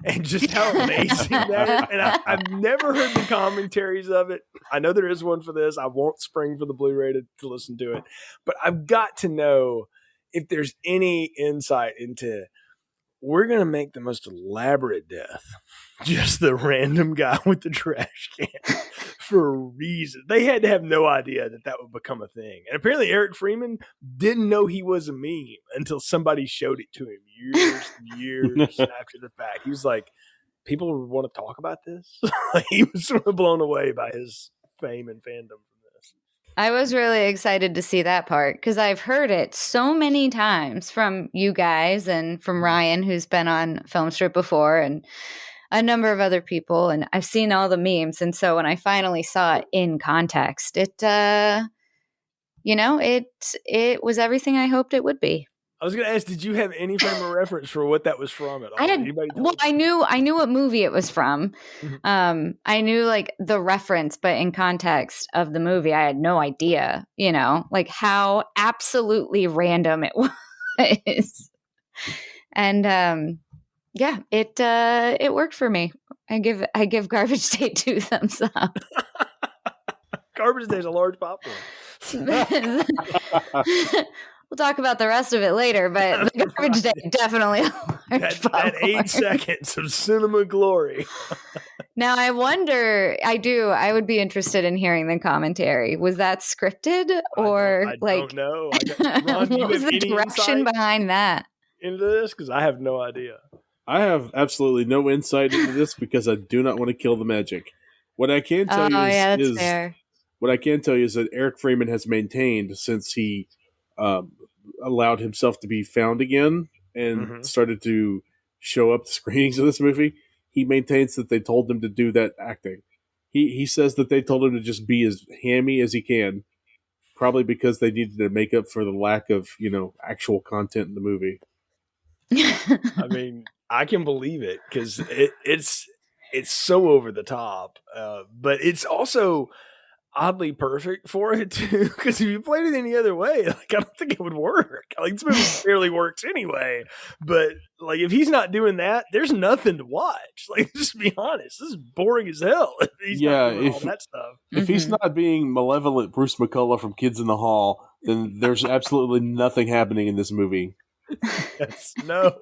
and just how amazing that is. And I've never heard the commentaries of it. I know there is one for this. I won't spring for the Blu-ray to listen to it. But I've got to know if there's any insight into, we're going to make the most elaborate death. Just the random guy with the trash can for a reason. They had to have no idea that would become a thing. And apparently Eric Freeman didn't know he was a meme until somebody showed it to him years and years after the fact. He was like, people want to talk about this? He was sort of blown away by his fame and fandom from this. I was really excited to see that part because I've heard it so many times from you guys and from Ryan, who's been on Film Strip before, and a number of other people, and I've seen all the memes. And so when I finally saw it in context, it was everything I hoped it would be. I was going to ask, did you have any frame of reference for what that was from at all? I knew what movie it was from. Mm-hmm. I knew like the reference, but in context of the movie, I had no idea, like how absolutely random it was. And, yeah, it worked for me. I give Garbage Day 2 thumbs up. Garbage Day is a large popcorn. We'll talk about the rest of it later, but the Garbage Day definitely a large popcorn. That 8 seconds of cinema glory. Now I wonder. I would be interested in hearing the commentary. Was that scripted or I don't know. Ron, what was the direction behind that? Into this, because I have no idea. I have absolutely no insight into this because I do not want to kill the magic. What I can tell you is fair. What I can tell you is that Eric Freeman has maintained since he allowed himself to be found again and started to show up to screenings of this movie. He maintains that they told him to do that acting. He says that they told him to just be as hammy as he can, probably because they needed to make up for the lack of actual content in the movie. I mean, I can believe it because it's so over the top, but it's also oddly perfect for it too. Because if you played it any other way, I don't think it would work. This movie barely works anyway. But if he's not doing that, there's nothing to watch. Just be honest, this is boring as hell. If he's not doing all that stuff. If he's not being malevolent Bruce McCullough from Kids in the Hall, then there's absolutely nothing happening in this movie. Yes, no.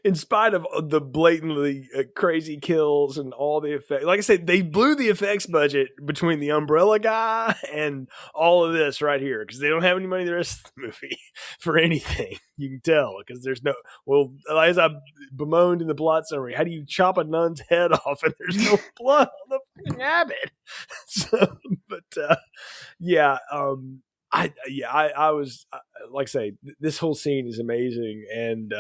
In spite of the blatantly crazy kills and all the effects, like I said, they blew the effects budget between the umbrella guy and all of this right here because they don't have any money the rest of the movie for anything. You can tell because there's no. Well, as I bemoaned in the plot summary, how do you chop a nun's head off and there's no blood on the fucking habit? I was like I say, this whole scene is amazing, and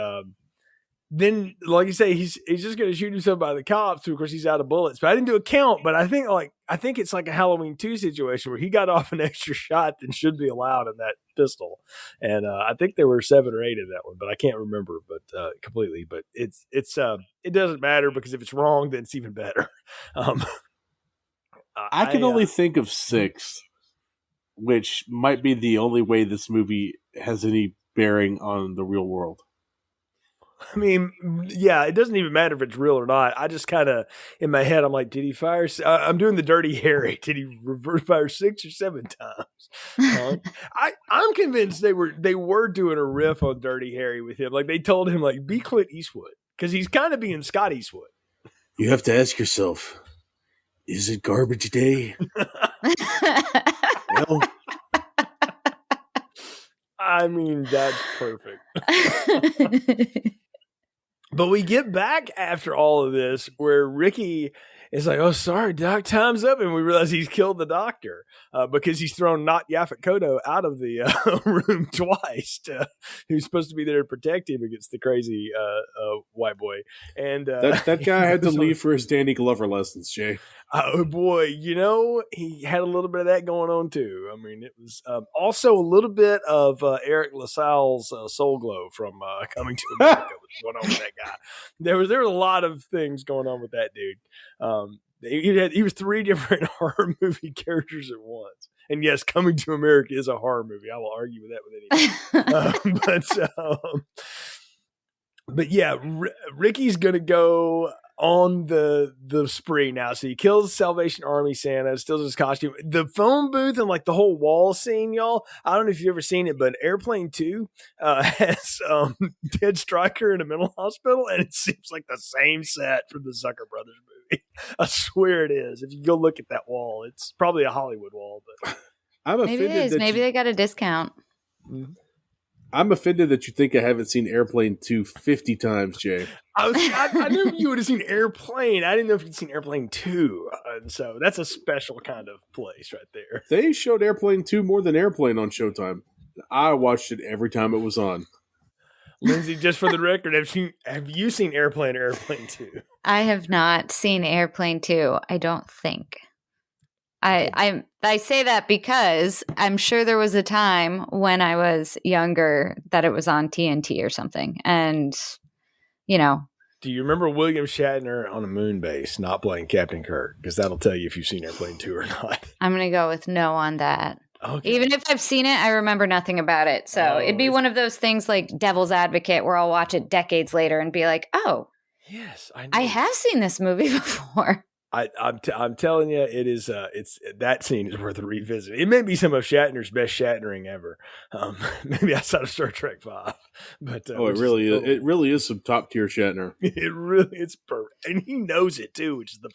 then like you say, he's just gonna shoot himself by the cops. Of course, he's out of bullets, but I didn't do a count. But I think it's like a Halloween 2 situation where he got off an extra shot than should be allowed in that pistol, and I think there were 7 or 8 in that one, but I can't remember, completely. But it doesn't matter because if it's wrong, then it's even better. I can only think of 6. Which might be the only way this movie has any bearing on the real world. I mean, yeah, it doesn't even matter if it's real or not. I just kind of, in my head, I'm like, did he fire? I'm doing the Dirty Harry. Did he reverse fire 6 or 7 times? I'm convinced they were doing a riff on Dirty Harry with him. They told him, be Clint Eastwood. Because he's kind of being Scott Eastwood. You have to ask yourself, is it Garbage Day? Well, I mean, that's perfect. But we get back after all of this where Ricky is like, oh, sorry, Doc, time's up. And we realize he's killed the doctor because he's thrown Not Yaphet Kotto out of the room twice, who's supposed to be there to protect him against the crazy white boy. And that guy had to leave for his Danny Glover lessons, Jay. Oh boy, he had a little bit of that going on too. I mean, it was also a little bit of Eric LaSalle's Soul Glow from Coming to America was going on with that guy. There was a lot of things going on with that dude. He was 3 different horror movie characters at once. And yes, Coming to America is a horror movie. I will argue with that with anyone. But yeah, Ricky's gonna go on the spree now. So he kills Salvation Army Santa, steals his costume. The phone booth and like the whole wall scene, y'all. I don't know if you've ever seen it, but Airplane 2 has Ted Stryker in a mental hospital, and it seems like the same set from the Zucker Brothers movie. I swear it is. If you go look at that wall, it's probably a Hollywood wall, but I'm maybe it is. Maybe they got a discount. Mm-hmm. I'm offended that you think I haven't seen Airplane 2 50 times, Jay. I knew you would have seen Airplane. I didn't know if you'd seen Airplane 2. And so that's a special kind of place right there. They showed Airplane 2 more than Airplane on Showtime. I watched it every time it was on. Lindsay, just for the record, have you seen Airplane or Airplane 2? I have not seen Airplane 2, I don't think. I say that because I'm sure there was a time when I was younger that it was on TNT or something. And, Do you remember William Shatner on a moon base not playing Captain Kirk? Because that'll tell you if you've seen Airplane 2 or not. I'm going to go with no on that. Okay. Even if I've seen it, I remember nothing about it. So it'd be one of those things like Devil's Advocate where I'll watch it decades later and be like, oh, yes, I have seen this movie before. I'm telling you, it is. It's that scene is worth a revisit. It may be some of Shatner's best Shatnering ever. Maybe outside of Star Trek V. But it really is. It really is some top tier Shatner. It's perfect, and he knows it too, which is the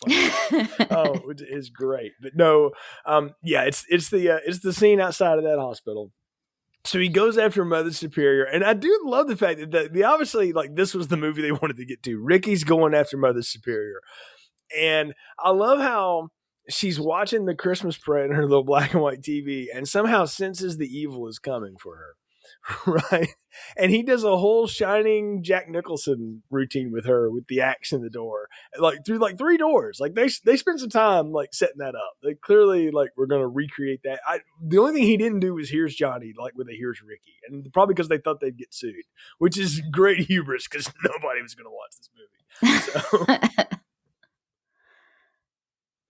fun. Which is great. But no, it's the scene outside of that hospital. So he goes after Mother Superior, and I do love the fact that they obviously this was the movie they wanted to get to. Ricky's going after Mother Superior. And I love how she's watching the Christmas parade on her little black and white TV and somehow senses the evil is coming for her. Right. And he does a whole Shining Jack Nicholson routine with her with the axe in the door, through 3 doors. They spent some time setting that up. They clearly we're going to recreate that. The only thing he didn't do was Here's Johnny, with a Here's Ricky. And probably because they thought they'd get sued, which is great hubris because nobody was going to watch this movie. So.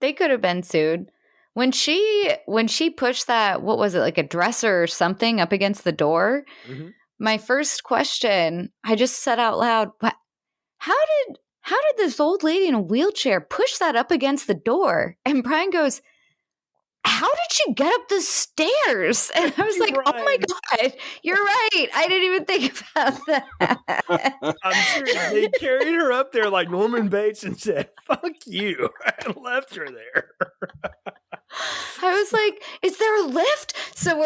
They could have been sued. When she pushed that, what was it, like a dresser or something up against the door? Mm-hmm. My first question, I just said out loud, how did this old lady in a wheelchair push that up against the door? And Brian goes, how did she get up the stairs? And I was like, right. Oh my God, you're right. I didn't even think about that. I'm serious. They carried her up there like Norman Bates and said, fuck you, and left her there. I was like, is there a lift? So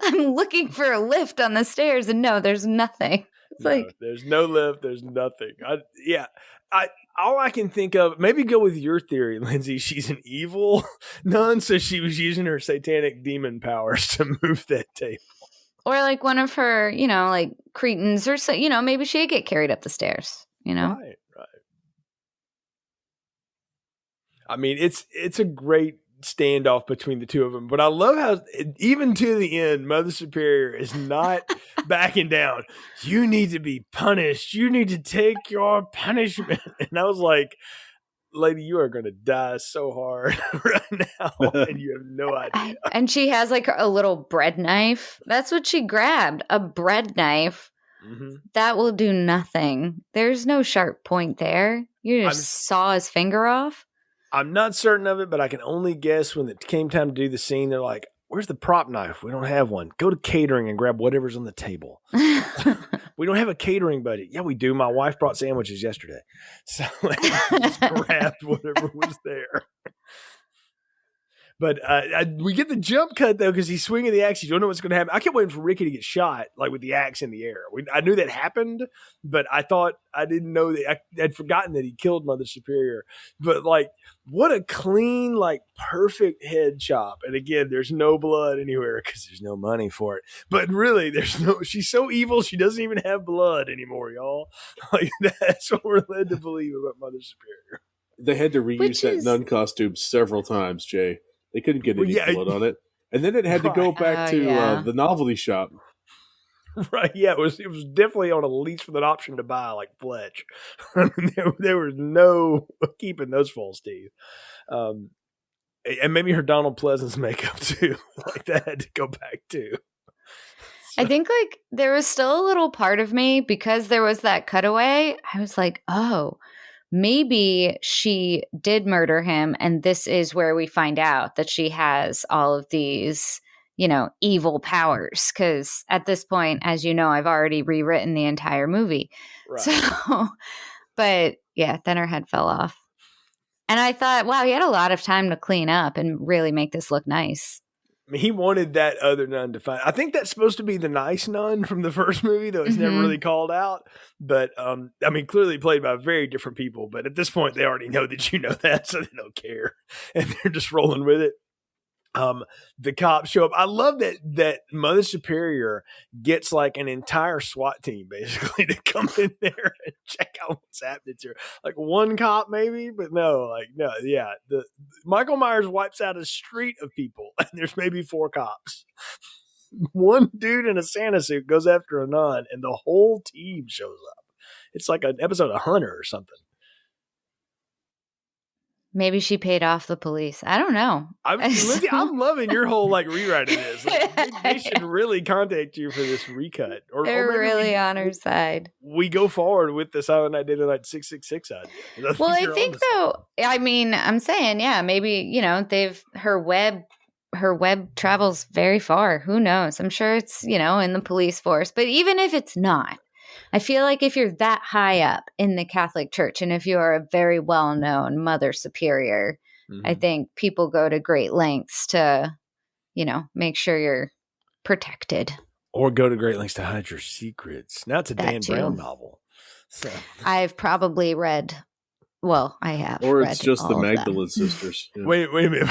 I'm looking for a lift on the stairs, and no, there's nothing. It's there's no lift. There's nothing. All I can think of, maybe go with your theory, Lindsay. She's an evil nun, so she was using her satanic demon powers to move that table. Or one of her, cretins, or so, maybe she'd get carried up the stairs, Right. I mean, it's a great standoff between the two of them, but I love how even to the end Mother Superior is not backing down. You need to be punished. You need to take your punishment. And I was like, lady, you are going to die so hard right now, and you have no idea. And she has a little bread knife. That's what she grabbed, a bread knife. Mm-hmm. That will do nothing. There's no sharp point there. You just saw his finger off. I'm not certain of it, but I can only guess when it came time to do the scene, they're like, where's the prop knife? We don't have one. Go to catering and grab whatever's on the table. We don't have a catering budget. Yeah, we do. My wife brought sandwiches yesterday. So just grabbed whatever was there. But we get the jump cut, though, because he's swinging the axe. You don't know what's going to happen. I kept waiting for Ricky to get shot, with the axe in the air. I knew that happened, but I didn't know that. I'd forgotten that he killed Mother Superior. But, what a clean, perfect head chop. And again, there's no blood anywhere because there's no money for it. But really, she's so evil, she doesn't even have blood anymore, y'all. That's what we're led to believe about Mother Superior. They had to reuse that nun costume several times, Jay. They couldn't get any blood on it. And then it had to go back to the novelty shop. Right, yeah, it was definitely on a lease with an option to buy, like Fletch. I mean, there was no keeping those false teeth. And maybe her Donald Pleasance makeup too. Like that had to go back too. I think like there was still a little part of me because there was that cutaway. I was like, oh, maybe she did murder him. And this is where we find out that she has all of these, evil powers. Because at this point, as you know, I've already rewritten the entire movie. Right. So, but yeah, then her head fell off. And I thought, wow, he had a lot of time to clean up and really make this look nice. I mean, he wanted that other nun to find. I think that's supposed to be the nice nun from the first movie, though it's never really called out. But I mean, clearly played by very different people. But at this point, they already know that you know that, so they don't care, and they're just rolling with it. The cops show up. I love that Mother Superior gets like an entire SWAT team basically to come in there and check out what's happening to her. Like one cop maybe, but no. Yeah. The Michael Myers wipes out a street of people, and there's maybe 4 cops. One dude in a Santa suit goes after a nun, and the whole team shows up. It's like an episode of Hunter or something. Maybe she paid off the police. I don't know. Lindsey, I'm loving your whole rewrite of this. Like, they should really contact you for this recut. They're really on her side. We go forward with the Silent Night, Deadly Night 666 idea. Well, I think though. I mean, I'm saying, yeah, maybe her web travels very far. Who knows? I'm sure it's in the police force. But even if it's not, I feel like if you're that high up in the Catholic Church and if you are a very well-known Mother Superior, I think people go to great lengths to, make sure you're protected. Or go to great lengths to hide your secrets. Now it's a Dan Brown novel. So. I've probably read, I have. Or it's just the Magdalene sisters. Yeah. Wait a minute.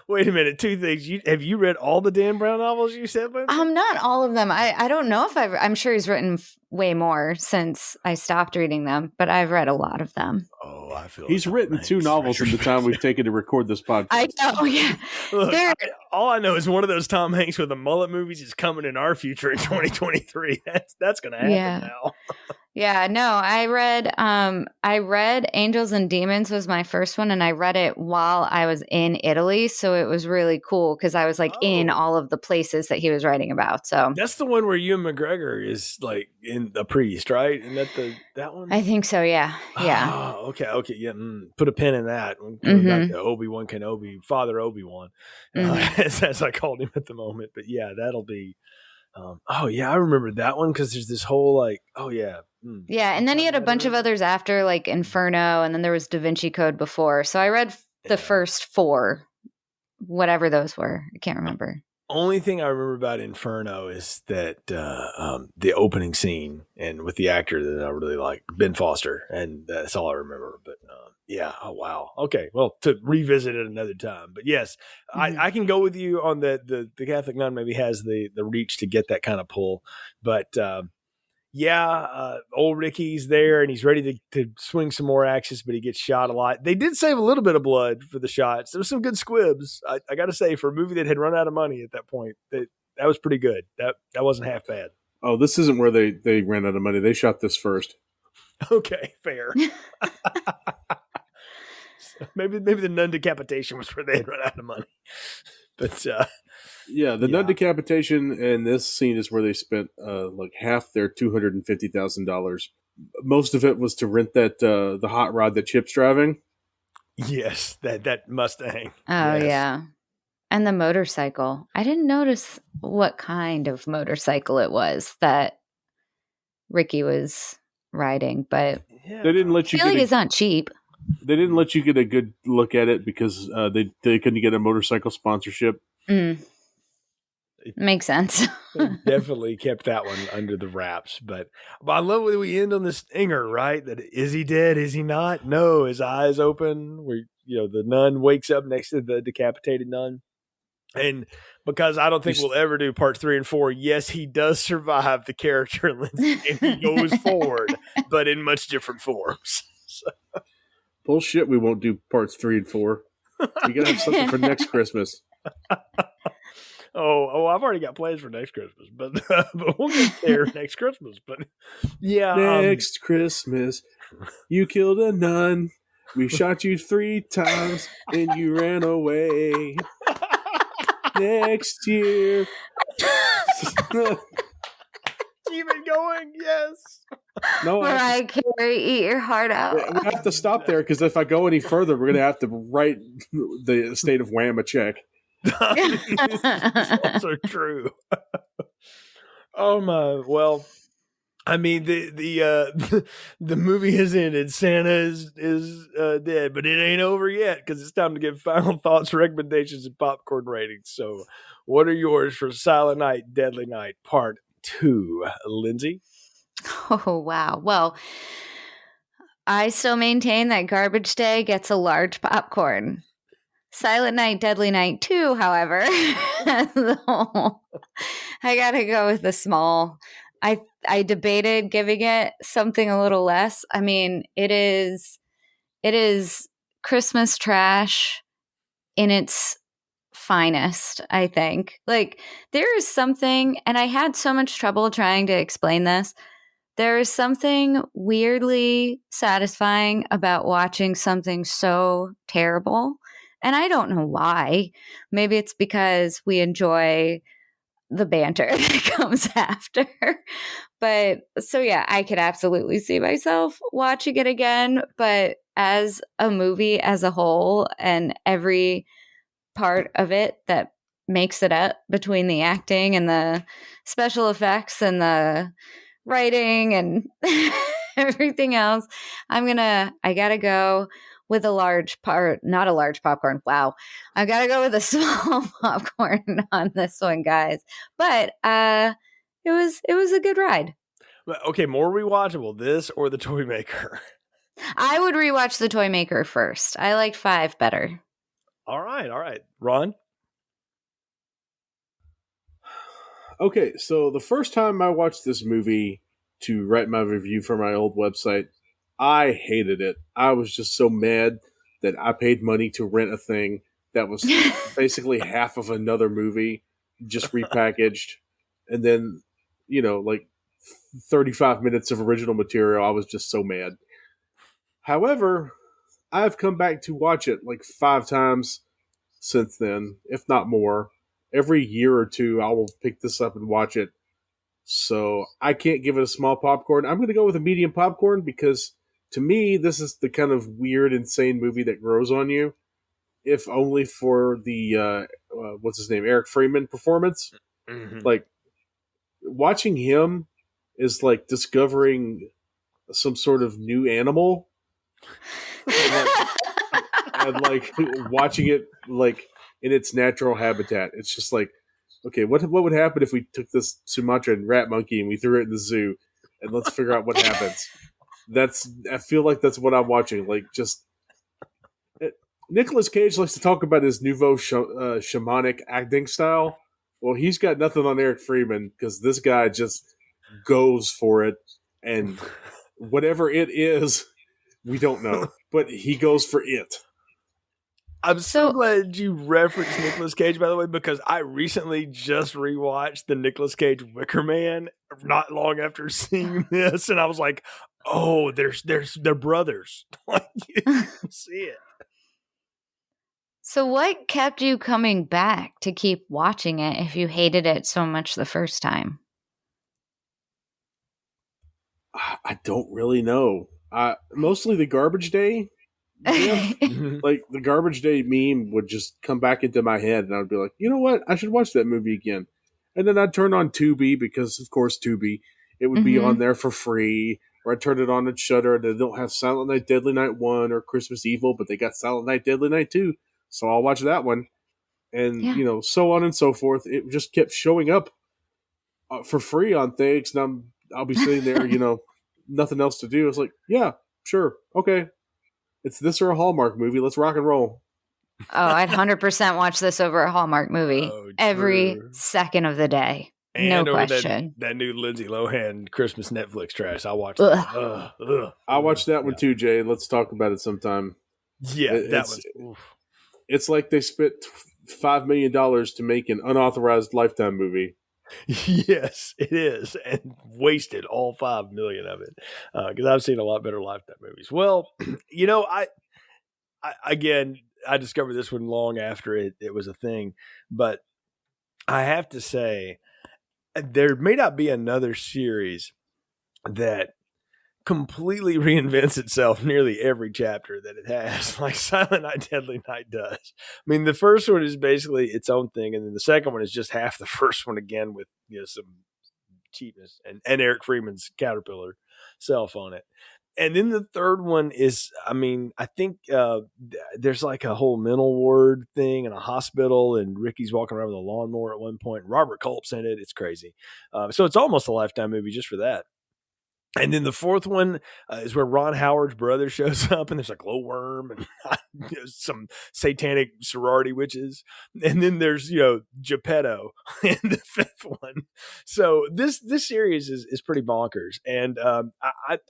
Wait a minute. 2 things. Have you read all the Dan Brown novels you said? Not all of them. I don't know if I'm sure he's written way more since I stopped reading them, but I've read a lot of them. Oh, I feel he's written 2 novels in the time we've taken to record this podcast. I know, yeah. Look, all I know is one of those Tom Hanks with the mullet movies is coming in our future in 2023. That's going to happen now. Yeah, no, I read Angels and Demons was my first one, and I read it while I was in Italy, so it was really cool because I was in all of the places that he was writing about. So that's the one where Ewan McGregor is in the priest, right? Isn't that that one? I think so. Yeah. Oh, okay, yeah. Put a pin in that. Going back to Obi-Wan Kenobi, Father Obi-Wan, as I called him at the moment. But yeah, that'll be. I remember that one because there's this whole Yeah, and then he had a bunch of others after, like Inferno, and then there was Da Vinci Code before. So I read the first 4, whatever those were. I can't remember. Only thing I remember about Inferno is that the opening scene and with the actor that I really like, Ben Foster, and that's all I remember. But oh wow, okay, well, to revisit it another time. But yes, I can go with you on the Catholic nun maybe has the reach to get that kind of pull, but. Old Ricky's there and he's ready to swing some more axes, but he gets shot a lot. They did save a little bit of blood for the shots. There was some good squibs. I got to say, for a movie that had run out of money at that point, that was pretty good. That wasn't half bad. Oh, this isn't where they ran out of money. They shot this first. Okay, fair. Maybe the nun decapitation was where they had run out of money. But the nun decapitation and this scene is where they spent half their $250,000. Most of it was to rent that the hot rod that Chip's driving. Yes, that Mustang. Oh yeah, and the motorcycle. I didn't notice what kind of motorcycle it was that Ricky was riding, but they didn't let you. I feel like it's not cheap. They didn't let you get a good look at it because they couldn't get a motorcycle sponsorship. Makes sense. They definitely kept that one under the wraps. But I love when we end on this stinger, right? That is he dead? Is he not? No, his eyes open. Where the nun wakes up next to the decapitated nun. And because I don't think we'll ever do parts 3 and 4, yes, he does survive the character Lindsey, and he goes forward, but in much different forms. So. Bullshit, we won't do parts 3 and 4. We gotta have something for next Christmas. I've already got plans for next Christmas, but we'll get there next Christmas. But yeah, next Christmas, you killed a nun. We shot you 3 times and you ran away. Next year. Keep it going, yes. No, Mariah Carey, eat your heart out. we have to stop there because if I go any further, we're gonna have to write the estate of Wham a check. It's also true. Oh my! Well, I mean the movie has ended. Santa is dead, but it ain't over yet because it's time to give final thoughts, recommendations, and popcorn ratings. So, what are yours for Silent Night, Deadly Night Part 2, Lindsay? Oh, wow. Well, I still maintain that Garbage Day gets a large popcorn. Silent Night, Deadly Night 2, however, I gotta go with the small. I debated giving it something a little less. I mean, it is Christmas trash in its finest, I think. Like, there is something, and I had so much trouble trying to explain this. There is something weirdly satisfying about watching something so terrible. And I don't know why. Maybe it's because we enjoy the banter that comes after. But so, yeah, I could absolutely see myself watching it again. But as a movie as a whole, and every part of it that makes it up between the acting and the special effects and the writing and everything else, I gotta go with a large part, not a large popcorn. Wow. I gotta go with a small popcorn on this one, guys. But it was a good ride. Okay, more rewatchable, this or the Toy Maker? I would rewatch the Toy Maker first. I liked 5 better. All right. Ron? Okay, so the first time I watched this movie to write my review for my old website, I hated it. I was just so mad that I paid money to rent a thing that was basically half of another movie, just repackaged. And then, like 35 minutes of original material. I was just so mad. However, I've come back to watch it like 5 times since then, if not more. Every year or two, I will pick this up and watch it. So I can't give it a small popcorn. I'm going to go with a medium popcorn because to me, this is the kind of weird, insane movie that grows on you. If only for the, what's his name, Eric Freeman performance. Mm-hmm. Like, watching him is like discovering some sort of new animal. and like watching it like in its natural habitat. It's just like, okay, what would happen if we took this Sumatran rat monkey and we threw it in the zoo, and let's figure out what happens. I feel like that's what I'm watching. Like, just Nicolas Cage likes to talk about his nouveau shamanic acting style. Well, he's got nothing on Eric Freeman because this guy just goes for it, and whatever it is, we don't know, but he goes for it. I'm so glad you referenced Nicolas Cage, by the way, because I recently just rewatched the Nicolas Cage Wicker Man not long after seeing this, and I was like, "Oh, they're brothers." Like, you can see it. So, what kept you coming back to keep watching it if you hated it so much the first time? I don't really know. Mostly the Garbage Day. Yeah. Like, the Garbage Day meme would just come back into my head, and I'd be like, you know what? I should watch that movie again. And then I'd turn on Tubi because, of course, Tubi. It would be on there for free. Or I'd turn it on at Shudder, and they don't have Silent Night, Deadly Night 1 or Christmas Evil, but they got Silent Night, Deadly Night 2. So I'll watch that one. And, so on and so forth. It just kept showing up for free on things, and I'll be sitting there, nothing else to do. It's like, yeah, sure, okay. It's this or a Hallmark movie. Let's rock and roll. Oh, I'd 100% watch this over a Hallmark movie every second of the day. No And over question. that new Lindsay Lohan Christmas Netflix trash. I watched that. I watched that one too, Jay. Let's talk about it sometime. Yeah, that It's was. Oof. it's like they spent $5 million to make an unauthorized Lifetime movie. Yes, it is, and wasted all 5 million of it because I've seen a lot better Lifetime movies. Well, I discovered this one long after it was a thing, but I have to say there may not be another series that completely reinvents itself nearly every chapter that it has, like Silent Night, Deadly Night does. I mean, the first one is basically its own thing, and then the second one is just half the first one again with some cheapness and Eric Freeman's Caterpillar self on it. And then the third one is, I mean, I think there's like a whole mental ward thing in a hospital, and Ricky's walking around with a lawnmower at one point. Robert Culp's in it. It's crazy. So it's almost a Lifetime movie just for that. And then the fourth one is where Ron Howard's brother shows up, and there's a glowworm and some satanic sorority witches. And then there's Geppetto in the fifth one. So this series is pretty bonkers. And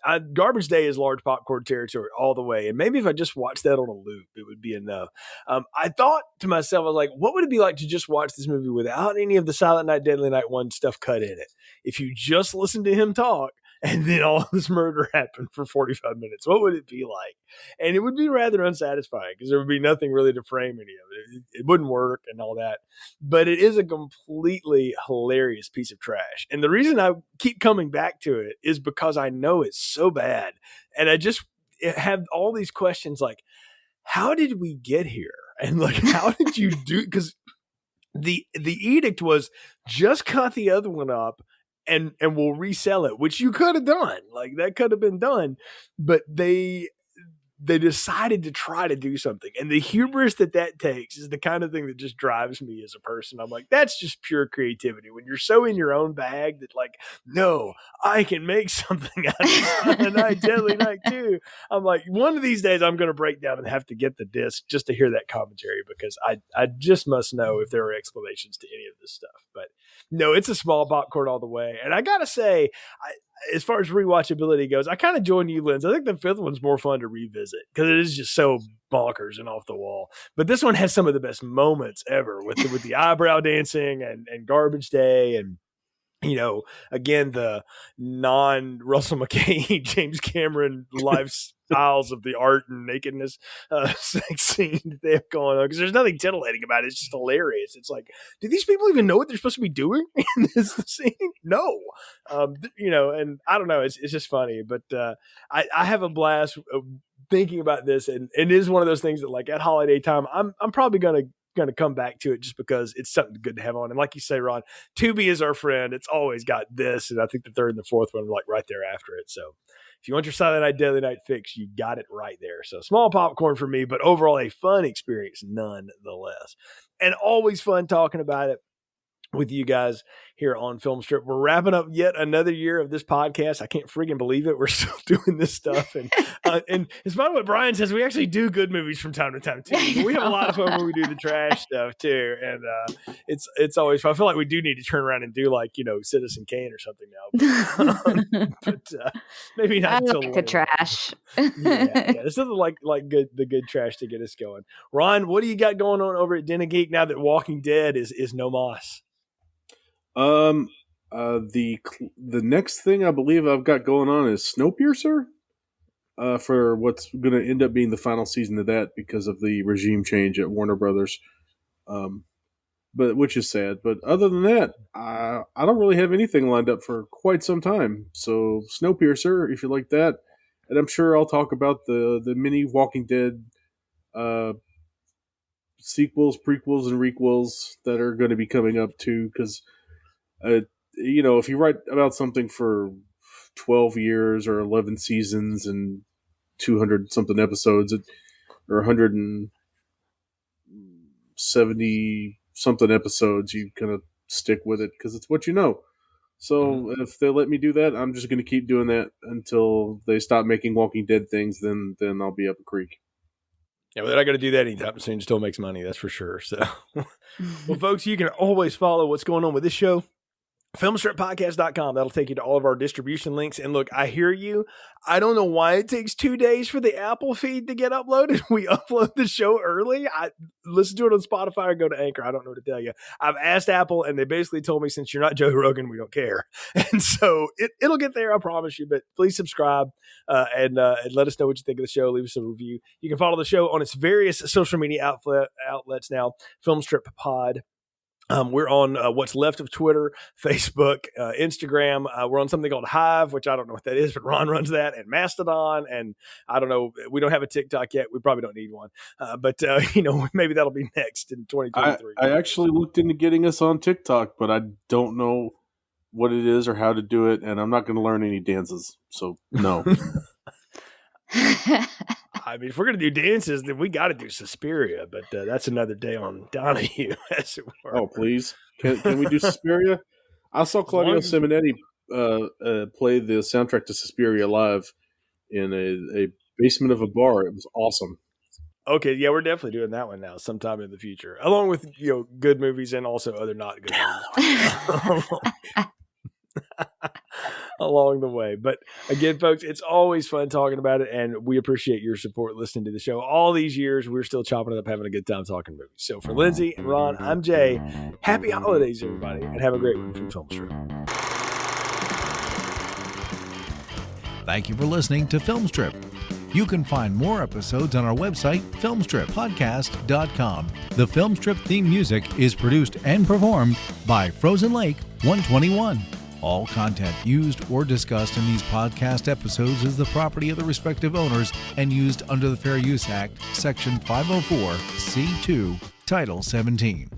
I Garbage Day is large popcorn territory all the way. And maybe if I just watched that on a loop, it would be enough. I thought to myself, I was like, what would it be like to just watch this movie without any of the Silent Night, Deadly Night 1 stuff cut in it? If you just listen to him talk, and then all this murder happened for 45 minutes. What would it be like? And it would be rather unsatisfying because there would be nothing really to frame any of it. It wouldn't work and all that. But it is a completely hilarious piece of trash. And the reason I keep coming back to it is because I know it's so bad. And I just have all these questions like, how did we get here? And like, how did you do? Because the edict was just cut the other one up and we'll resell it, which you could have done. Like that could have been done, but they decided to try to do something. And the hubris that takes is the kind of thing that just drives me as a person. I'm like, that's just pure creativity. When you're so in your own bag that like, no, I can make something out of Silent Night, Deadly Night 2. I'm like, one of these days I'm going to break down and have to get the disc just to hear that commentary because I just must know if there are explanations to any of this stuff. But no, it's a small popcorn all the way. And I got to say, as far as rewatchability goes, I kind of join you, Lindsey. I think the fifth one's more fun to revisit because it is just so bonkers and off the wall. But this one has some of the best moments ever with the eyebrow dancing and Garbage Day and, again, the non-Russell McKay, James Cameron lifestyles of the art and nakedness sex scene that they have going on. Because there's nothing titillating about it. It's just hilarious. It's like, do these people even know what they're supposed to be doing in this scene? No. And I don't know. It's just funny. But I have a blast thinking about this. And it is one of those things that, like, at holiday time, I'm probably going to come back to it just because it's something good to have on. And like you say, Ron, Tubi is our friend. It's always got this. And I think the third and the fourth one are like right there after it. So if you want your Silent Night, Deadly Night fix, you got it right there. So small popcorn for me, but overall a fun experience nonetheless. And always fun talking about it with you guys here on Film Strip. We're wrapping up yet another year of this podcast. I can't freaking believe it. We're still doing this stuff. And in spite of what Brian says, we actually do good movies from time to time too. We have a lot of fun when we do the trash stuff too. And it's always fun. I feel like we do need to turn around and do like, Citizen Kane or something now. But maybe not until like the trash. yeah. There's something like the good trash to get us going. Ron, what do you got going on over at Den of Geek now that Walking Dead is no moss? The next thing I believe I've got going on is Snowpiercer, for what's going to end up being the final season of that because of the regime change at Warner Brothers. But which is sad. But other than that, I don't really have anything lined up for quite some time. So Snowpiercer, if you like that, and I'm sure I'll talk about the mini Walking Dead sequels, prequels, and requels that are going to be coming up too, because if you write about something for 12 years or 11 seasons and 200 something episodes or 170 something episodes, you kind of stick with it because it's what you know. So if they let me do that, I'm just going to keep doing that until they stop making Walking Dead things. Then I'll be up a creek. Yeah, well, they're not going to do that anytime soon. Still makes money, that's for sure. So, well, folks, you can always follow what's going on with this show filmstrippodcast.com. That'll take you to all of our distribution links. And look, I hear you. I don't know why it takes 2 days for the Apple feed to get uploaded. We upload the show early. I listen to it on Spotify or go to Anchor. I don't know what to tell you. I've asked Apple and they basically told me, since you're not Joe Rogan, we don't care. And so it'll get there, I promise you. But please subscribe and let us know what you think of the show. Leave us a review. You can follow the show on its various social media outlets now. Filmstrip Pod. We're on what's left of Twitter, Facebook, Instagram. We're on something called Hive, which I don't know what that is, but Ron runs that, and Mastodon. And I don't know. We don't have a TikTok yet. We probably don't need one. But maybe that'll be next in 2023. I actually looked into getting us on TikTok, but I don't know what it is or how to do it. And I'm not going to learn any dances. So no. I mean, if we're going to do dances, then we got to do Suspiria, but that's another day on Donahue, as it were. Oh, please. Can we do Suspiria? I saw Claudio Simonetti play the soundtrack to Suspiria live in a basement of a bar. It was awesome. Okay, yeah, we're definitely doing that one now sometime in the future, along with good movies and also other not good movies. Along the way. But again, folks, it's always fun talking about it, and we appreciate your support listening to the show. All these years, we're still chopping it up, having a good time talking movies. So for Lindsey and Ron, I'm Jay. Happy holidays, everybody, and have a great one from Filmstrip. Thank you for listening to Filmstrip. You can find more episodes on our website, filmstrippodcast.com. The Filmstrip theme music is produced and performed by Frozen Lake 121. All content used or discussed in these podcast episodes is the property of the respective owners and used under the Fair Use Act, Section 504, C2, Title 17.